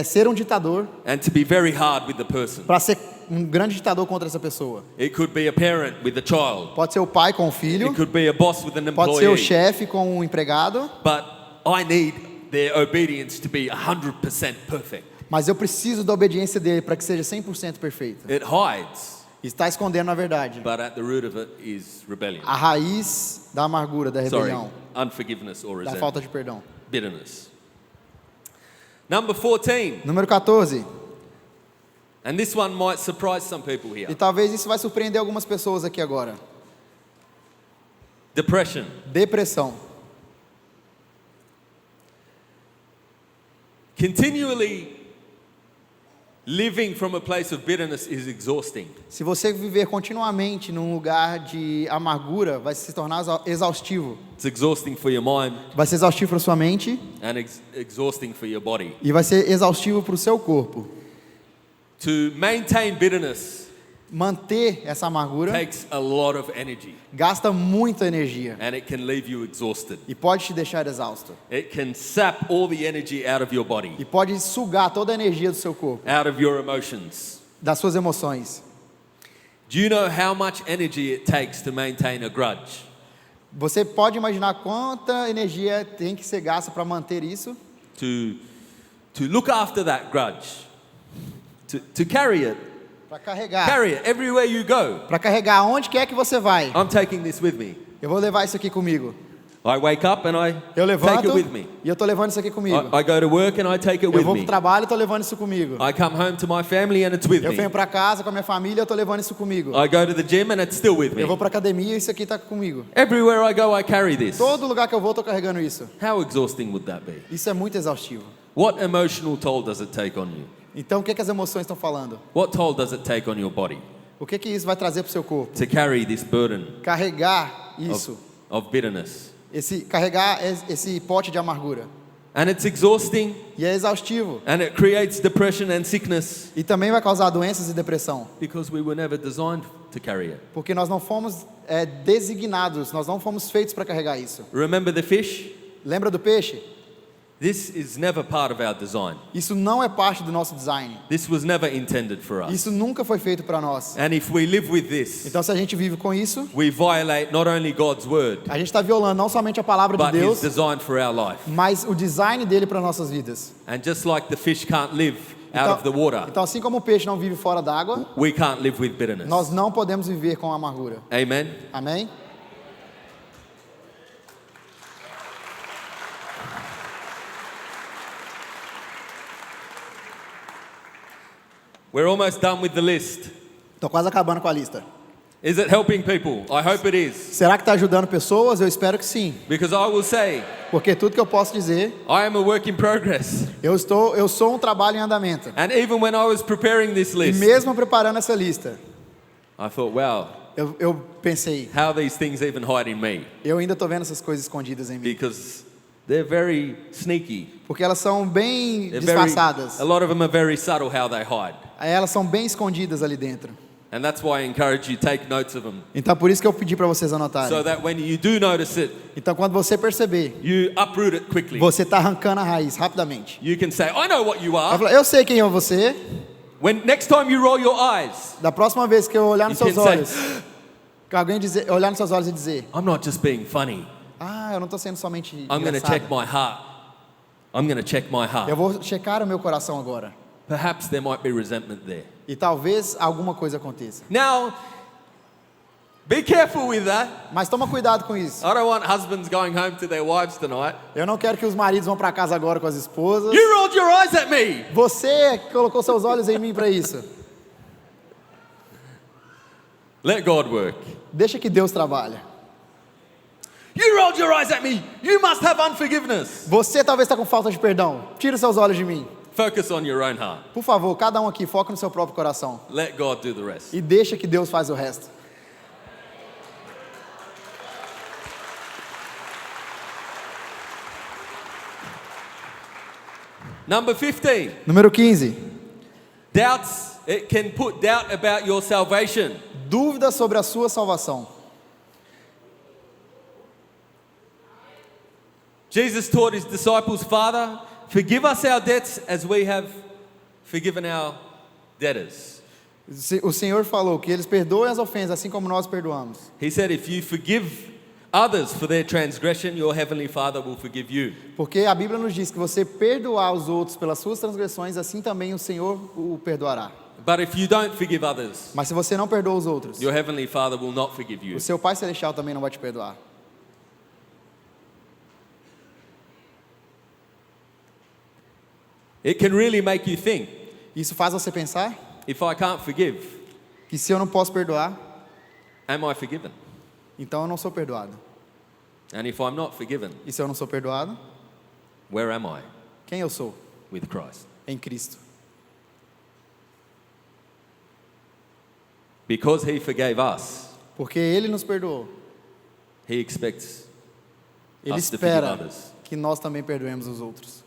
ser um ditador, and to be very hard with the person. para ser um grande ditador contra essa pessoa. It could be a parent with a child. Pode ser o pai com o filho, It could be a boss with an pode ser o employee. chefe com o empregado, But I need their obedience to be 100% perfect. mas eu preciso da obediência dele para que seja 100% perfeito. It hides, Está escondendo a verdade. but at the root of it is rebellion. A raiz da amargura, da Sorry, rebelião, unforgiveness or da resentment. falta de perdão. Bitterness. Number 14, Número 14. and this one might surprise some people here. E talvez isso vai surpreender algumas pessoas aqui agora. Depression. Depressão. Continually living from a place of bitterness is exhausting. Se você viver continuamente num lugar de amargura, vai se tornar exaustivo. It's exhausting for your mind Vai ser exaustivo para sua mente and exhausting for your body. e vai ser exaustivo para o seu corpo. To maintain bitterness Manter essa amargura takes a lot of energy gasta muita energia and it can leave you exhausted. e pode te deixar exausto. It can sap all the energy out of your body, E pode sugar toda a energia do seu corpo, out of your emotions. das suas emoções. Do you know how much energy it takes to maintain a grudge? Você pode imaginar quanta energia tem que ser gasta para manter isso? To look after that grudge, to carry it Para everywhere you go. Para carregar onde quer que você vai. I'm taking this with me. Eu vou levar isso aqui comigo. I wake up and I Eu take levanto it with me. e eu tô levando isso aqui comigo. I go to work and I take it Eu with vou me. pro trabalho e tô levando isso comigo. I come home to my family and it's with Eu me. venho para casa com a minha família, eu tô levando isso comigo. I go to the gym and it's still with me. Eu vou para academia e isso aqui tá comigo. Everywhere I go, I carry this. Todo lugar que eu vou, tô carregando isso. How exhausting would that be? Isso é muito exaustivo. What emotional toll does it take on you? Então, o que as emoções estão falando? What toll does it take on your body O que isso vai trazer para o seu corpo? to carry this burden Carregar isso, of bitterness? carregar esse pote de amargura. And it's exhausting, e é exaustivo. and it creates depression and sickness E também vai causar doenças e depressão. because we were never designed to carry it. Porque nós não fomos designados, nós não fomos feitos para carregar isso. Remember the fish? Lembra do peixe? This is never part of our design. Isso não é parte do nosso design. This was never intended for us. Isso nunca foi feito para nós. And if we live with this, Então, se a gente vive com isso, we violate not only God's word, a gente está violando não somente a palavra de but His Deus, design for our life. mas o design dele para nossas vidas. And just like the fish can't live out of the water, Então, assim como o peixe não vive fora d'água, we can't live with bitterness. nós não podemos viver com amargura. Amen? Amém? We're almost done with the list. Estou quase acabando com a lista. Is it helping people? I hope it is. Será que está ajudando pessoas? Eu espero que sim. Because I will say, Porque tudo que eu posso dizer, I am a work in progress. eu sou um trabalho em andamento. And even when I was preparing this E list, mesmo preparando essa lista, I thought, wow, eu pensei, how these things even hide in me. eu ainda estou vendo essas coisas escondidas em mim. Because they're very sneaky. Porque elas são bem They're disfarçadas. a lot of them are very subtle how they hide. Elas são bem escondidas ali dentro. And that's why I encourage you, take notes of them. Então por isso que eu pedi para vocês So anotarem. that when you do notice it, Então quando você perceber, you uproot it quickly. você está arrancando a raiz rapidamente. You can say, I know what you Vai are. falar, eu sei quem é você. When next time you roll your eyes, Da próxima vez que eu olhar nos You seus can say, olhos, que alguém olhar nos seus olhos e dizer, I'm not just being funny. eu não estou sendo somente I'm going to check engraçado. my heart. I'm going to check my Eu heart. vou checar o meu coração agora. Perhaps there might be resentment there. E talvez alguma coisa aconteça. Now, be careful with that. Mas toma cuidado com isso. I don't want husbands going home to their wives tonight. Eu não quero que os maridos vão para casa agora com as esposas. You rolled your eyes at me. Você colocou seus olhos em mim para isso. Let God work. Deixa que Deus trabalhe. You rolled your eyes at me. You must have unforgiveness. Você talvez está com falta de perdão. Tira seus olhos de mim. Focus on your own heart. Por favor, cada um aqui foca no seu próprio coração. Let God do the rest. E deixa que Deus faz o resto. Number 15. Número 15. Doubts. It can put doubt about your salvation. Dúvidas sobre a sua salvação. Jesus taught his disciples, Father, forgive us our debts as we have forgiven our debtors. O Senhor falou que eles perdoem as ofensas assim como nós perdoamos. He said, if you forgive others for their transgression, your heavenly Father will forgive you. Porque a Bíblia nos diz que você perdoar os outros pelas suas transgressões, assim também o Senhor o perdoará. But if you don't forgive others, Mas se você não perdoa os outros, your heavenly Father will not forgive you. o seu Pai Celestial também não vai te perdoar. It can really make you think, Isso faz você pensar if I can't forgive, que se eu não posso perdoar, am I forgiven? então eu não sou perdoado. And if I'm not forgiven, E se eu não sou perdoado, where am I quem eu sou? with Christ? Em Cristo. Because he forgave us, Porque Ele nos perdoou. he expects Ele us to forgive espera others. que nós também perdoemos os outros.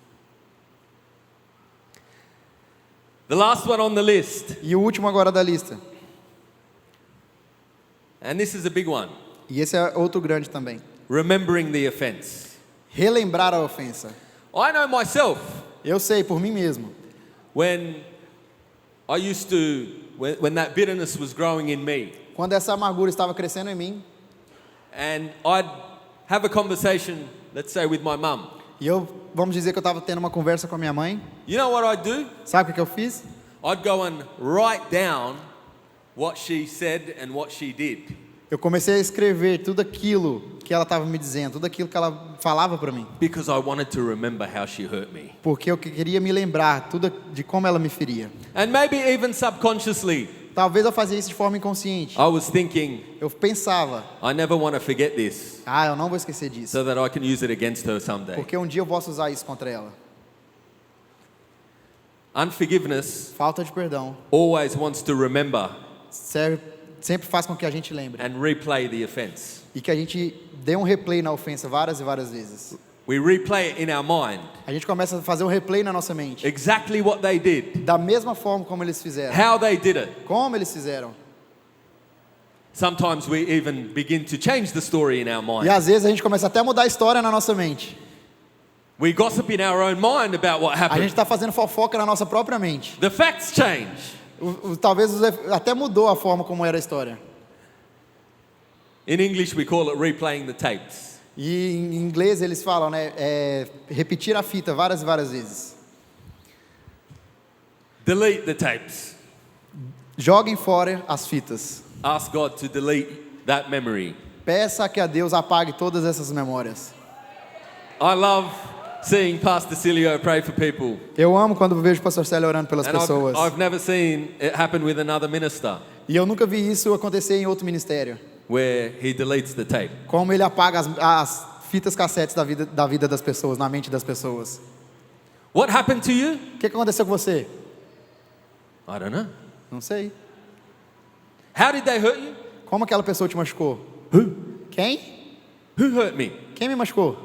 The last one on the list, E o último agora da lista. and this is a big one, E esse é outro grande também. remembering the offense. Relembrar a ofensa. I know myself, Eu sei por mim mesmo. when I used to, when that bitterness was growing in me, Quando essa amargura estava crescendo em mim, and I'd have a conversation, let's say, with my mum. e vamos dizer que eu estava tendo uma conversa com a minha mãe, You know what I'd do? sabe o que eu fiz? I'd go and write down what she said and what she did. Eu comecei a escrever tudo aquilo que ela estava me dizendo, tudo aquilo que ela falava para mim, Because I wanted to remember how she hurt me. porque eu queria me lembrar tudo de como ela me feria. And maybe even subconsciously, Talvez eu fazia isso de forma inconsciente. I was thinking, Eu pensava, I never want to forget this eu não vou esquecer disso, so that I can use it against her someday. porque um dia eu posso usar isso contra ela. Unforgiveness Falta de perdão always wants to remember sempre faz com que a gente lembre and replay the offense. e que a gente dê um replay na ofensa várias e várias vezes. we replay it in our mind. A gente começa a fazer um replay na nossa mente. Exactly what they did, Da mesma forma como eles fizeram. how they did it. Como eles fizeram. Sometimes we even begin to change the story in our E mind. às vezes a gente começa até a mudar a história na nossa mente. We gossip in our own mind about what A gente happened. está fazendo fofoca na nossa própria mente. The facts change. Talvez até mudou a forma como era a história. In English, we call it replaying the tapes. E em inglês eles falam, né? Repetir a fita várias e várias vezes. Delete the tapes. Joguem fora as fitas. Ask God to delete that memory. Peça que a Deus apague todas essas memórias. I love seeing Pastor Cilio pray for people. Eu amo quando vejo o pastor Célio orando pelas And pessoas. I've never seen it happen with another minister E eu nunca vi isso acontecer em outro ministério. where he deletes the tape. Como ele apaga as fitas cassetes da vida das pessoas, na mente das pessoas. What happened to you? O que aconteceu com você? I don't know. Não sei. How did they hurt you? Como aquela pessoa te machucou? Who? Quem? Who hurt me? Quem me machucou?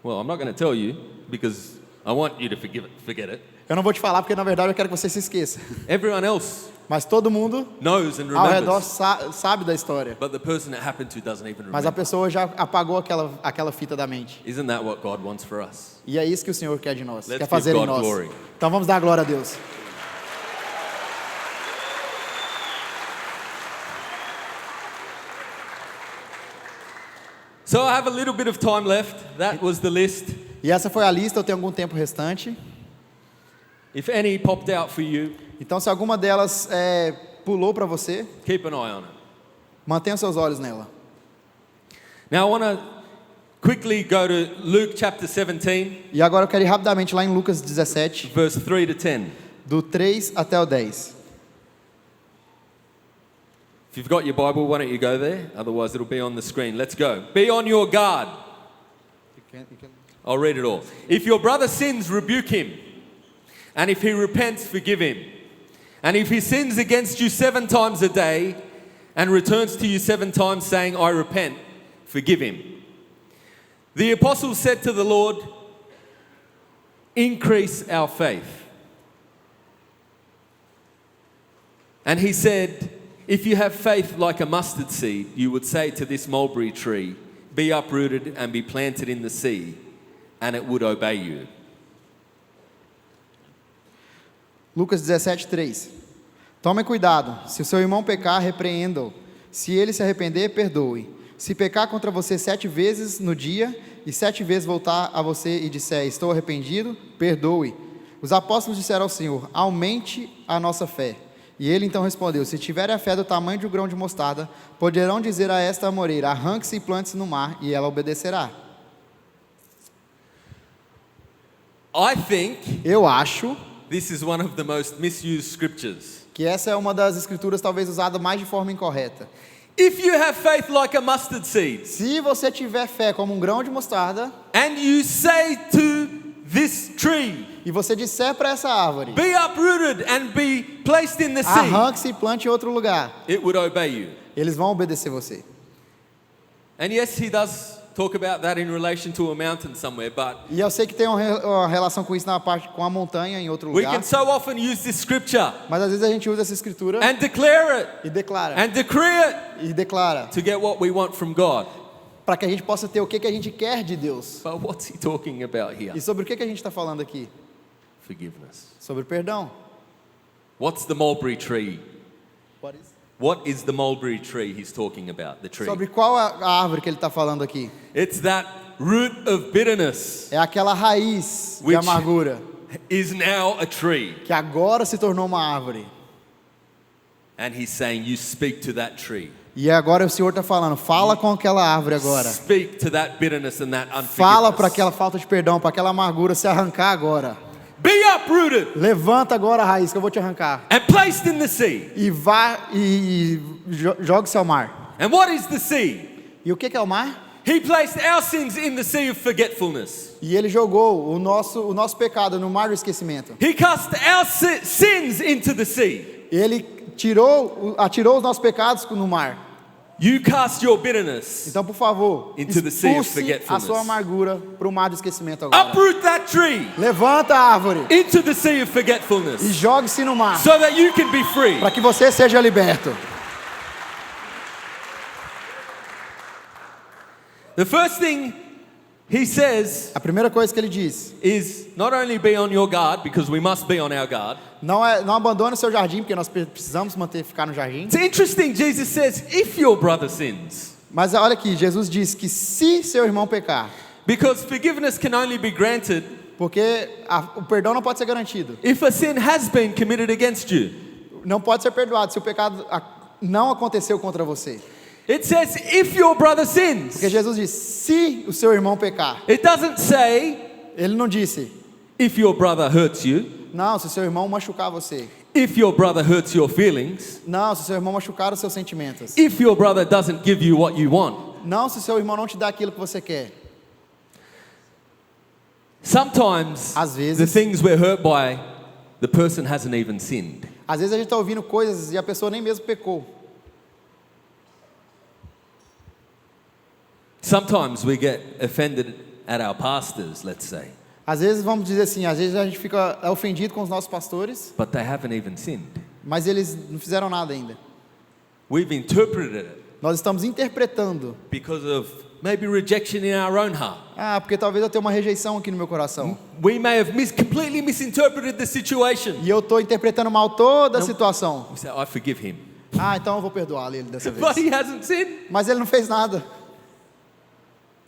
Well, I'm not going to tell you because I want you to forget it. Eu não vou te falar porque na verdade eu quero que você se esqueça. Everyone else Mas todo mundo knows and ao redor remembers, sabe da história. but the person that happened to doesn't even Mas a remember. pessoa já apagou aquela fita da mente. Isn't that what God wants for us? E é isso que o Senhor quer de nós. Let's Quer fazer give em God nós. glory. Então vamos dar glória a Deus. So I have a little bit of time left. That was the list. E essa foi a lista, eu tenho algum tempo restante. If any popped out for you, Então se alguma delas pulou para você, keep an eye on it. mantenha seus olhos nela. Now I want to quickly go to Luke chapter 17, E agora eu quero ir rapidamente lá em Lucas 17, verse 3 to 10. do 3 até o 10. If you've got your Bible, why don't you go there? Otherwise, it'll be on the screen. Let's go. Be on your guard. I'll read it all. If your brother sins, rebuke him. And if he repents, forgive him. And if he sins against you 7 times a day and returns to you 7 times saying, I repent, forgive him. The apostles said to the Lord, increase our faith. And he said, if you have faith like a mustard seed, you would say to this mulberry tree, be uprooted and be planted in the sea, and it would obey you. Lucas 17, 3. Tome cuidado, se o seu irmão pecar, repreenda-o. Se ele se arrepender, perdoe. Se pecar contra você 7 vezes no dia, e 7 vezes voltar a você e disser, estou arrependido, perdoe. Os apóstolos disseram ao Senhor, aumente a nossa fé. E ele então respondeu, se tiverem a fé do tamanho de um grão de mostarda, poderão dizer a esta amoreira, arranque-se e plante-se no mar, e ela obedecerá. I think Eu acho this is one of the most misused scriptures. que essa é uma das escrituras talvez usada mais de forma incorreta. If you have faith like a mustard seed, Se você tiver fé como um grão de mostarda, and you say to this tree, e você disser para essa árvore, be uprooted and be placed in the sea, arranque-se e plante em outro lugar, it would obey you. eles vão obedecer você. And yes, he does talk about that in relation to a mountain somewhere, but E eu sei que tem uma relação com isso na parte com a montanha em outro we lugar, can so often use this scripture mas às vezes a gente usa essa escritura and declare it e declara, and decree it to get what we want from God. para que a gente possa ter o que a gente quer de Deus. But what's he talking about here? E sobre o que a gente está falando aqui? Forgiveness. Sobre perdão. What's the mulberry tree? What is the mulberry tree he's talking about? The tree. Sobre qual a árvore que ele está falando aqui? It's that root of bitterness É aquela raiz de Which- amargura is now a tree. que agora se tornou uma árvore. And he's saying, you speak to that tree. E agora o Senhor está falando, fala com aquela árvore agora. Speak to that bitterness and that Fala para unforgiveness. aquela falta de perdão, para aquela amargura se arrancar agora. Be uprooted Levanta agora a raiz que eu vou te arrancar. and placed in the sea. E vá e jogue-se ao mar. And what is the sea? E o que é o mar? He placed our sins in the sea of forgetfulness. E ele jogou o nosso pecado no mar do esquecimento. He cast our sins into the sea. Ele atirou os nossos pecados no mar. You cast your bitterness. Então, por favor, Into the sea of expulse a forgetfulness. sua amargura para o mar do esquecimento agora. Uproot that tree Levanta a árvore into the sea of e forgetfulness jogue-se no mar so that you can be free. para que você seja liberto. The first thing he says A primeira coisa que ele diz, is not only be on your guard, because we must be on our guard. não abandone o seu jardim, porque nós precisamos ficar no jardim. It's interesting, Jesus says, if your brother sins, Mas olha aqui, Jesus diz que se seu irmão pecar, because forgiveness can only be granted porque o perdão não pode ser garantido, if a sin has been committed against you. não pode ser perdoado se o pecado não aconteceu contra você. It says, if your brother sins. Porque Jesus diz, se o seu irmão pecar. It doesn't say, Ele não disse, if your brother hurts you, não, se o seu irmão machucar você. if your brother hurts your feelings, Não, se o seu irmão machucar os seus sentimentos. if your brother doesn't give you what you want. Não, se o seu irmão não te dá aquilo que você quer. Sometimes Às vezes- the things we're hurt by, the person hasn't even sinned. Às vezes a gente está ouvindo coisas e a pessoa nem mesmo pecou. Sometimes we get offended at our pastors, let's say, Às vezes, vamos dizer assim, às vezes a gente fica ofendido com os nossos pastores, but they haven't even sinned. mas eles não fizeram nada ainda. We've interpreted it Nós estamos interpretando. because of maybe rejection in our own heart. Ah, porque talvez eu tenha uma rejeição aqui no meu coração. We may have completely misinterpreted the situation. E eu estou interpretando mal toda a situação. We say, I forgive him. Ah, então eu vou perdoá-lo ele dessa But vez. he hasn't sinned. Mas ele não fez nada.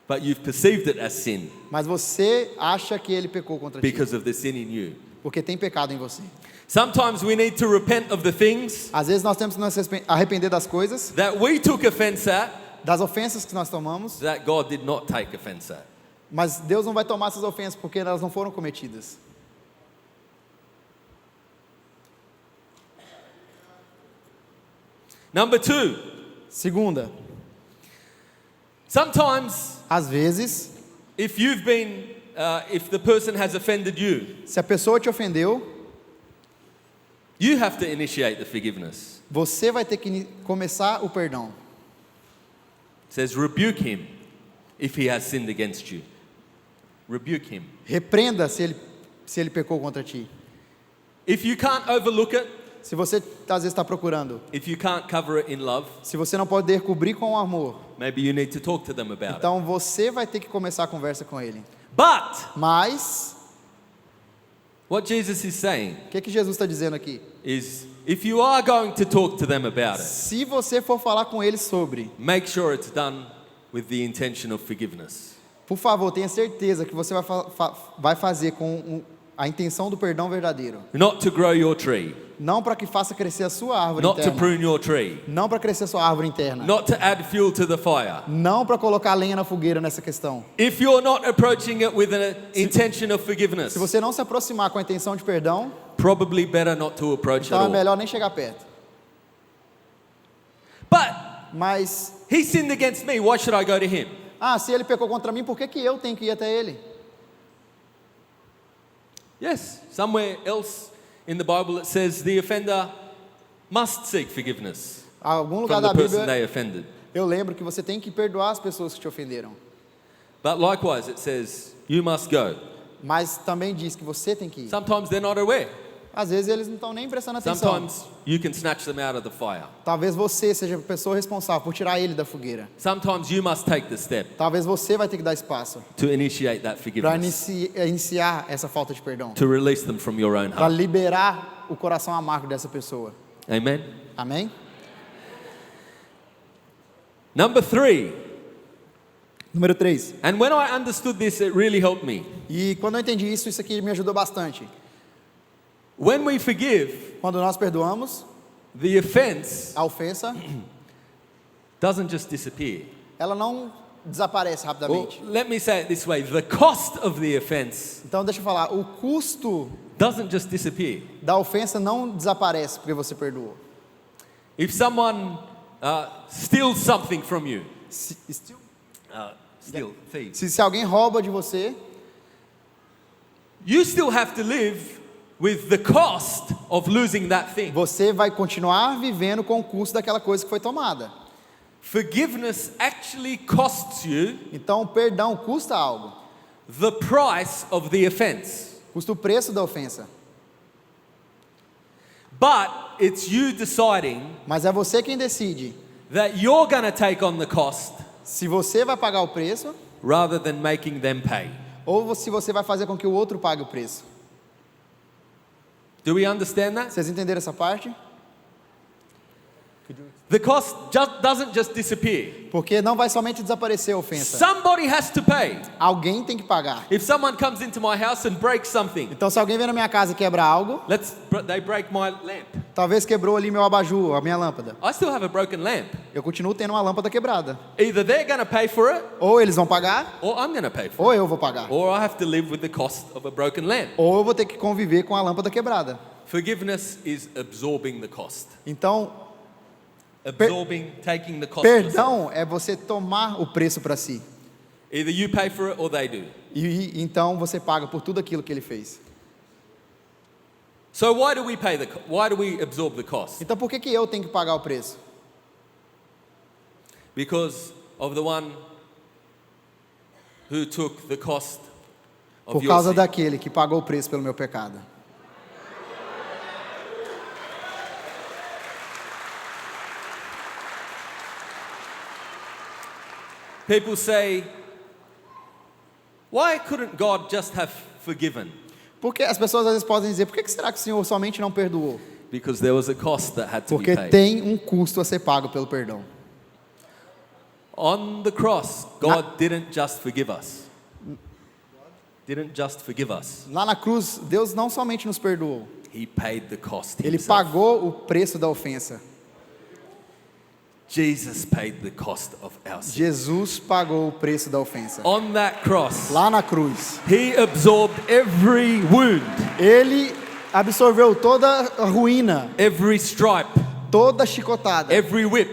But you've perceived it as sin Mas você acha que ele pecou contra ti. because of the sin in you. Porque tem pecado em você. Sometimes we need to repent of the things Às vezes nós temos que nos arrepender das coisas, that we took offense at das ofensas que nós tomamos. that God did not take offense at. Mas Deus não vai tomar essas ofensas porque elas não foram cometidas. Number 2, Segunda, sometimes às vezes, if if the person has offended you, se a pessoa te ofendeu, you have to initiate the forgiveness. você vai ter que começar o perdão. It says, rebuke him if he has sinned against you. Rebuke him. Repreenda se ele pecou contra ti. If you can't overlook it, Se você às vezes está procurando, if you can't cover it in love, se você não poder cobrir com o amor, maybe you need to talk to them about it. então você vai ter que começar a conversa com ele. But Mas, what Jesus is saying o que Jesus está dizendo aqui? is, if you are going to talk to them about it, Se você for falar com ele sobre, make sure it's done with the intention of forgiveness. por favor, tenha certeza que você vai fazer com a intenção do perdão verdadeiro. Not to grow your tree, Não para que faça crescer a sua árvore not to interna. prune your tree, Não para crescer a sua árvore interna. not to add fuel to the fire. Não para colocar lenha na fogueira nessa questão. If you're not approaching it with an intention of forgiveness, Se você não se aproximar com a intenção de perdão, probably better not to approach então at é all. melhor nem chegar perto. But Mas, he sinned against me, why should I go to him? se ele pecou contra mim, por que eu tenho que ir até ele? Yes, somewhere else in the Bible it says the offender must seek forgiveness Algum lugar from the da person Bíblia, they offended. eu lembro que você tem que perdoar as pessoas que te ofenderam. But likewise it says you must go. Mas também diz que você tem que ir. Sometimes they're not aware. Às vezes eles não estão nem prestando atenção. Sometimes you can snatch them out of the fire. Talvez você seja a pessoa responsável por tirar ele da fogueira. Sometimes you must take the step Talvez você vai ter que dar espaço to initiate that para forgiveness, iniciar essa falta de perdão. to release them from your own Para heart. liberar o coração amargo dessa pessoa. Amen. Amém? Number 3, Número 3. and when I understood this, it really helped me. E quando eu entendi isso, isso aqui me ajudou bastante. When we forgive, Quando nós perdoamos, the offense a ofensa, doesn't just disappear. ela não desaparece Well, rapidamente. let me say it this way, the cost of the offense Então deixa eu falar, o custo doesn't just disappear. da ofensa não desaparece porque você perdoou. If someone steals something from you, thieves, Se alguém rouba de você, you still have to live with the cost of losing that thing. você vai continuar vivendo com o custo daquela coisa que foi tomada. Forgiveness actually costs you Então, o perdão custa algo. the price of the offense. Custa o preço da ofensa. But it's you deciding Mas é você quem decide that you're going to take on the cost se você vai pagar o preço rather than making them pay. ou se você vai fazer com que o outro pague o preço. Do we understand that? Vocês entenderam essa parte? The cost doesn't just disappear. Porque não vai somente desaparecer a ofensa. Somebody has to pay. Alguém tem que pagar. If someone comes into my house and breaks something, Então, se alguém vem na minha casa e quebra algo, they break my lamp. talvez quebrou ali meu abajur, a minha lâmpada. I still have a broken lamp. Eu continuo tendo uma lâmpada quebrada. Either they're going to pay for it Ou eles vão pagar, or I'm going to pay for it. ou eu vou pagar. Or I have to live with the cost of a broken lamp. Ou eu vou ter que conviver com a lâmpada quebrada. Forgiveness is absorbing the cost. Então, Taking the cost. yourself. perdão é você tomar o preço para si. Either you pay for it or they do. E então você paga por tudo aquilo que ele fez. So why do we absorb the cost? Então por que eu tenho que pagar o preço? Because of the one who took the cost of Por your causa sin. daquele que pagou o preço pelo meu pecado. People say, why couldn't God just have forgiven? Porque as pessoas às vezes podem dizer, por que será que o Senhor somente não perdoou? Because there was a cost that had to be Porque paid. tem um custo a ser pago pelo perdão. On the cross, God didn't just forgive us. Didn't just forgive us. Lá na cruz, Deus não somente nos perdoou, He paid the cost Ele himself. pagou o preço da ofensa. Jesus paid the cost of our sin. Jesus pagou o preço da ofensa. On that cross, Lá na cruz, He absorbed every wound, Ele absorveu toda a ruína, every stripe, toda a chicotada, every whip,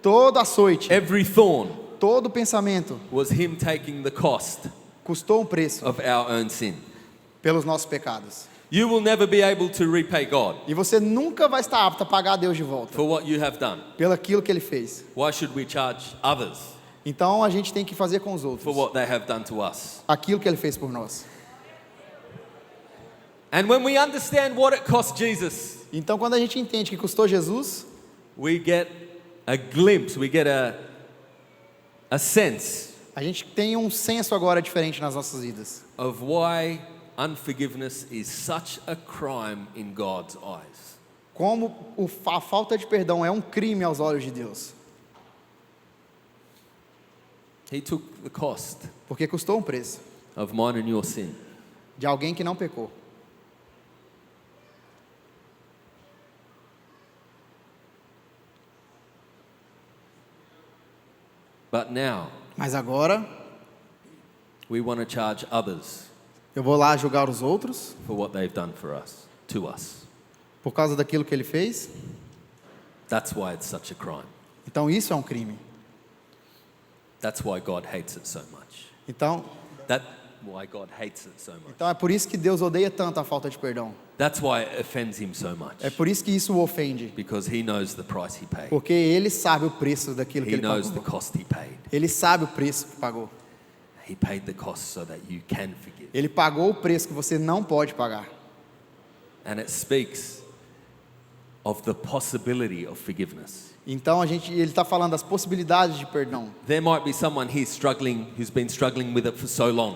todo açoite, every thorn. todo pensamento. Was Him taking the cost Custou um preço of our own sin. pelos nossos pecados. You will never be able to repay God E você nunca vai estar apto a pagar a Deus de volta for what you have done. pelo aquilo que Ele fez. Why should we charge others Então a gente tem que fazer com os for outros what they have done to us? aquilo que Ele fez por nós. And when we understand what it cost Jesus, Então quando a gente entende que custou Jesus, we get a glimpse, we get a sense a gente tem um senso agora diferente nas nossas vidas. of why unforgiveness is such a crime in God's eyes. Como a falta de perdão é um crime aos olhos de Deus. He took the cost Porque custou um preço of mine and your sin. de alguém que não pecou. But now Mas agora we want to charge others eu vou lá julgar os outros for what they've done for us, to us. por causa daquilo que ele fez. That's why it's such a crime. Então isso é um crime. That's why God hates it so much. Então Why God hates it so much. é por isso que Deus odeia tanto a falta de perdão. That's why it offends him so much. É por isso que isso o ofende. Because he knows the price he paid. Porque ele sabe o preço daquilo que He ele knows the pagou. cost he paid. Ele sabe o preço que pagou. He paid the cost so that you can forgive. Ele pagou o preço que você não pode pagar. And it speaks of the possibility of forgiveness. Então ele está falando das possibilidades de perdão. There might be someone here who's been struggling with it for so long.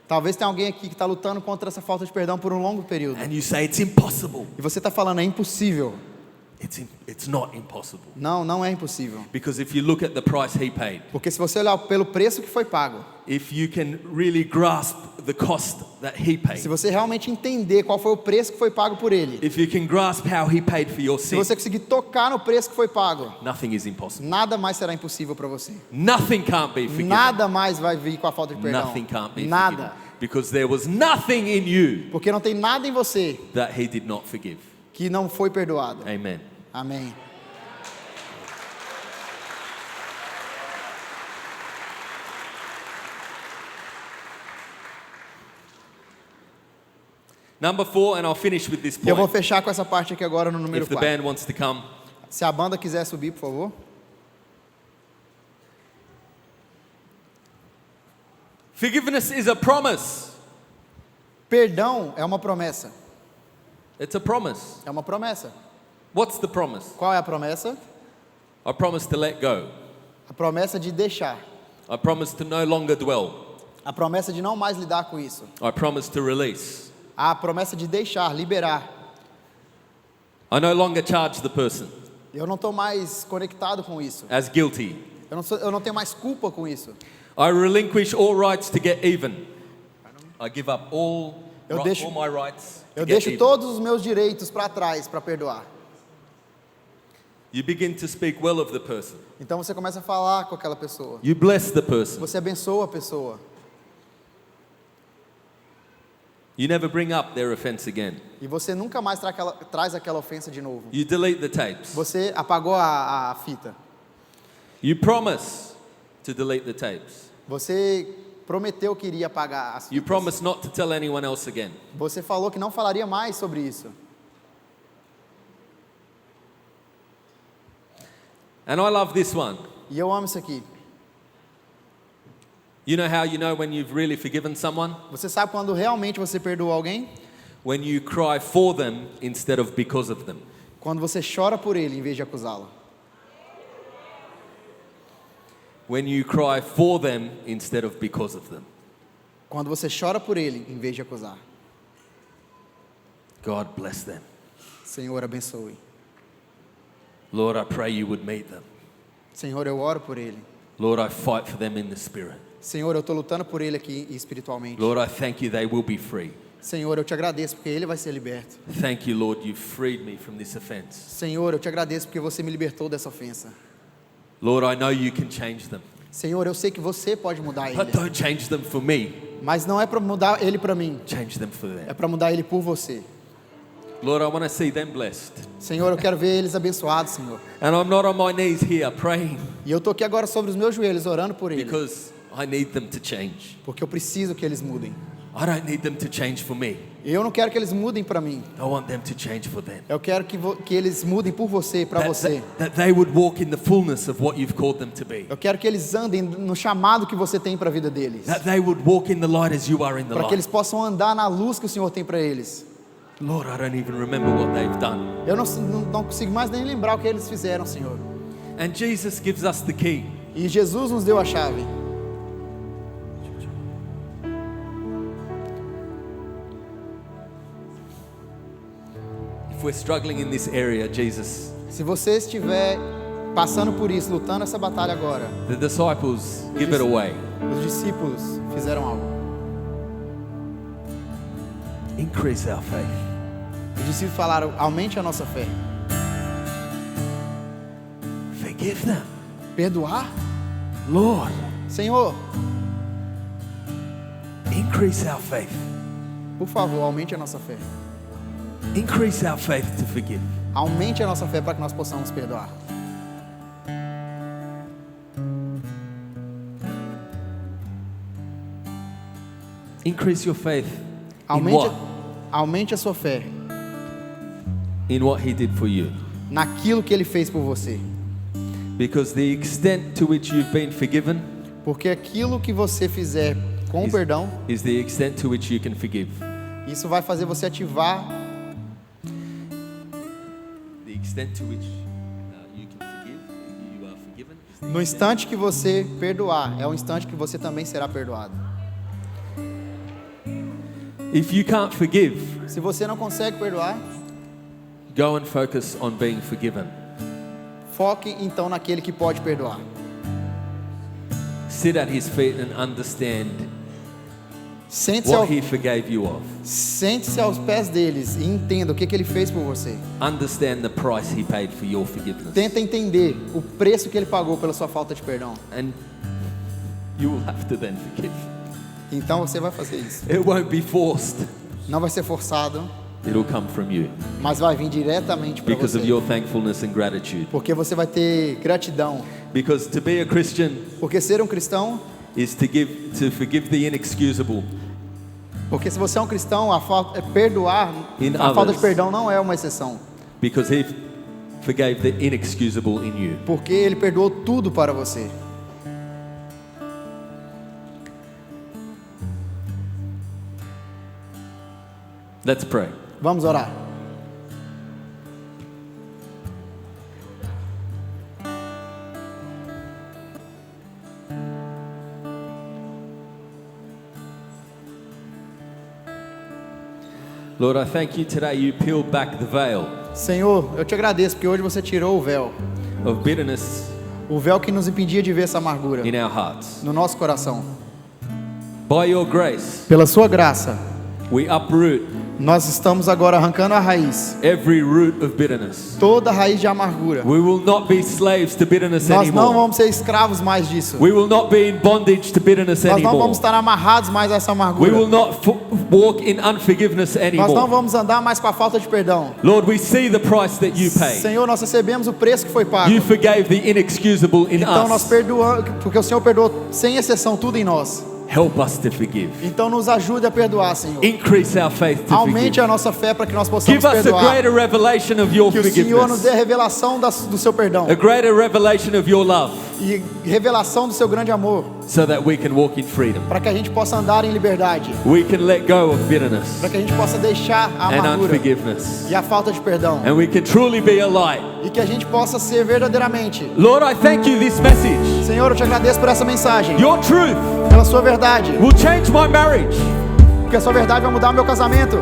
Talvez tenha alguém aqui que está lutando contra essa falta de perdão por um longo período. And you say it's impossible. E você está falando, é impossível. It's not impossible. Não, não é impossível. Because if you look at the price he paid, Porque se você olhar pelo preço que foi pago, if you can really grasp the cost that he paid, se você realmente entender qual foi o preço que foi pago por ele, if you can grasp how he paid for your se sin, você conseguir tocar no preço que foi pago, nothing is impossible. nada mais será impossível para você. Nothing can't be forgiven. Nada mais vai vir com a falta de perdão. Nothing can't be Nada. forgiven. Because there was nothing in you Porque não tem nada em você that he did not forgive. que não foi perdoado. Amen. Amém. Number 4, and I'll finish with this E eu vou point. fechar com essa parte aqui agora no número If the 4. band wants to come. Se a banda quiser subir, por favor. Forgiveness is a promise. Perdão é uma promessa. It's a promise. É uma promessa. What's the promise? Qual é a promessa? I promise to let go. A promessa de deixar. I promise to no longer dwell. A promessa de não mais lidar com isso. I promise to release. A promessa de deixar, liberar. I no longer charge the person Eu não estou mais conectado com isso. as guilty. Eu não tenho mais culpa com isso. I relinquish all rights to get even. I give up all Eu deixo- all my rights to Eu get deixo even. todos os meus direitos para trás para perdoar. You begin to speak well of the person. Então você começa a falar com aquela pessoa. You bless the person. Você abençoa a pessoa. You never bring up their offense again. E você nunca mais traz aquela ofensa de novo. You delete the tapes. Você apagou a fita. You promise to delete the tapes. Você prometeu que iria apagar as You fitas. promise not to tell anyone else again. Você falou que não falaria mais sobre isso. And I love this one. E eu amo isso aqui. You know how you know when you've really forgiven someone? Você sabe quando realmente você perdoa alguém? When you cry for them instead of because of them. Quando você chora por ele em vez de acusá-lo. When you cry for them instead of because of them. Quando você chora por ele em vez de acusar. God bless them. Senhor, abençoe. Lord, I pray you would meet them. Senhor, eu oro por ele. Lord, I fight for them in the spirit. Senhor, eu estou lutando por ele aqui espiritualmente. Lord, I thank you they will be free. Senhor, eu te agradeço porque ele vai ser liberto. Thank you, Lord, you've freed me from this offense. Senhor, eu te agradeço porque você me libertou dessa ofensa. Lord, I know you can change them. Senhor, eu sei que você pode mudar But ele. don't change them for me. Mas não é para mudar ele para mim. Change them for É them. para mudar ele por você. Lord, I want to see them blessed. Senhor, eu quero ver eles abençoados, Senhor. And I'm not on my knees here praying E eu estou aqui agora sobre os meus joelhos orando por eles. because I need them to change. Porque eu preciso que eles mudem. I don't need them to change for me. Eu não quero que eles mudem para mim. I want them to change for them. Eu quero que eles mudem por você, para você. That they would walk in the fullness of what you've called them to be. Eu quero que eles andem no chamado que você tem para a vida deles. That they would walk in the light as you are in the Para que eles light. possam andar na luz que o Senhor tem para eles. Lord, I don't even remember what they've done. Eu não consigo mais nem lembrar o que eles fizeram, Senhor. And Jesus gives us the key. E Jesus nos deu a chave. If we're struggling in this area, Jesus, Se você estiver passando por isso, lutando essa batalha agora, the disciples give it away. os discípulos fizeram algo. Increase our faith. Os discípulos falaram: aumente a nossa fé. Forgive them. Perdoar? Lord, Senhor, increase our faith. por favor, aumente a nossa fé. Increase our faith to forgive. Aumente a nossa fé para que nós possamos perdoar. Increase your faith in Aumente, what? aumente a sua fé In what he did for you. naquilo que Ele fez por você. Because the extent to which you've been forgiven Porque aquilo que você fizer com o is, perdão, is the extent to which you can forgive. isso vai fazer você ativar. The extent to which you can forgive, you are forgiven. Is the No extent- instante que você perdoar, é o instante que você também será perdoado. If you can't forgive, Se você não consegue perdoar, go and focus on being forgiven. foque então naquele que pode perdoar. Sit at his feet and understand Sente-se what he forgave you of. sente-se aos pés deles e entenda o que Ele fez por você. Understand the price he paid for your forgiveness. Tenta entender o preço que Ele pagou pela sua falta de perdão. And you will have to then forgive. Então você vai fazer isso. It won't be forced. Não vai ser forçado, It'll come from you mas vai vir diretamente para because você. of your thankfulness and gratitude. Porque você vai ter gratidão. Because to be a Christian Porque ser um cristão, is to forgive the inexcusable. porque se você é um cristão, perdoar, In a falta de others. perdão não é uma exceção. Because he forgave the inexcusable in you. Porque Ele perdoou tudo para você. Let's pray. Vamos orar. Lord, I thank you today you peeled back the veil Senhor, eu te agradeço porque hoje você tirou o véu. of bitterness O véu que nos impedia de ver essa amargura in our hearts. no nosso coração. By your grace, Pela sua graça, we uproot nós estamos agora arrancando a raiz. every root of bitterness. Toda raiz de amargura. We will not be slaves to bitterness Nós não anymore. vamos ser escravos mais disso. We will not be in bondage to bitterness Nós não anymore. vamos estar amarrados mais a essa We amargura. will not walk in unforgiveness Nós não anymore. vamos andar mais com a falta de perdão. Lord, we see the price that you paid. Senhor, nós recebemos o preço que foi pago. You forgave the inexcusable in Então nós us. perdoamos, porque o Senhor perdoou sem exceção tudo em nós. Help us to forgive. Então nos ajude a perdoar, Senhor. Increase our faith to Aumente forgive. a nossa fé para que nós possamos Give us a perdoar. greater revelation of your Que o Senhor nos dê a forgiveness. revelação do seu perdão A greater revelation of your love e revelação do seu grande amor, so that we can walk in freedom. para que a gente possa andar em liberdade, We can let go of bitterness para que a gente possa deixar a and amargura unforgiveness. e a falta de perdão, And we can truly be a light. e que a gente possa ser verdadeiramente. Lord, I thank you this message. Senhor, eu te agradeço por essa mensagem, Your truth pela sua verdade, will change my marriage. porque a sua verdade vai mudar o meu casamento,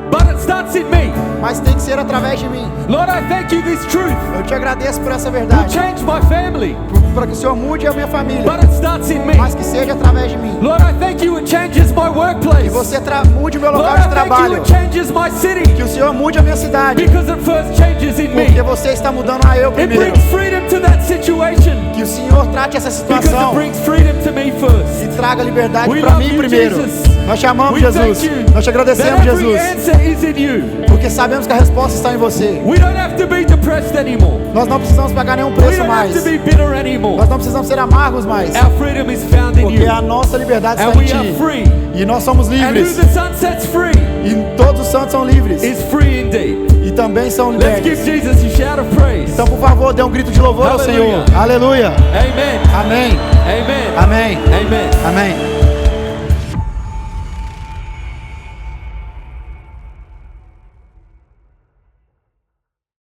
But it starts in me. mas tem que ser através de mim. Lord, I thank you this truth Eu te agradeço por essa will verdade, change my family. para que o Senhor mude a minha família, But it starts in me. mas que seja através de mim. Lord, I thank you it changes my Que workplace. você mude o meu Lord, local I de thank you trabalho, it changes my city. que o Senhor mude a minha cidade, Because it first changes in me. porque você está mudando a eu It primeiro. brings freedom to that situation. Que o Senhor trate essa Because situação it brings freedom to me first. e traga liberdade We para love mim you, primeiro. Jesus. Nós te amamos, We Jesus. thank you Nós te agradecemos, that every Jesus, answer is in you. porque sabemos que a resposta está em você. We don't have to be depressed anymore. Nós não precisamos pagar nenhum We preço don't have mais. to be bitter anymore. Nós não precisamos ser amargos mais, Our freedom is found in porque you. a nossa liberdade And está em we are Ti. free. E nós somos And who livres. the Son sets free E todos os santos são livres. is free indeed. E também são Let's give libertos. Jesus a shout of praise. Então, por favor, dê um grito de louvor ao Aleluia. Senhor. Aleluia. Amen. Amém. Amen. Amém. Amen. Amém.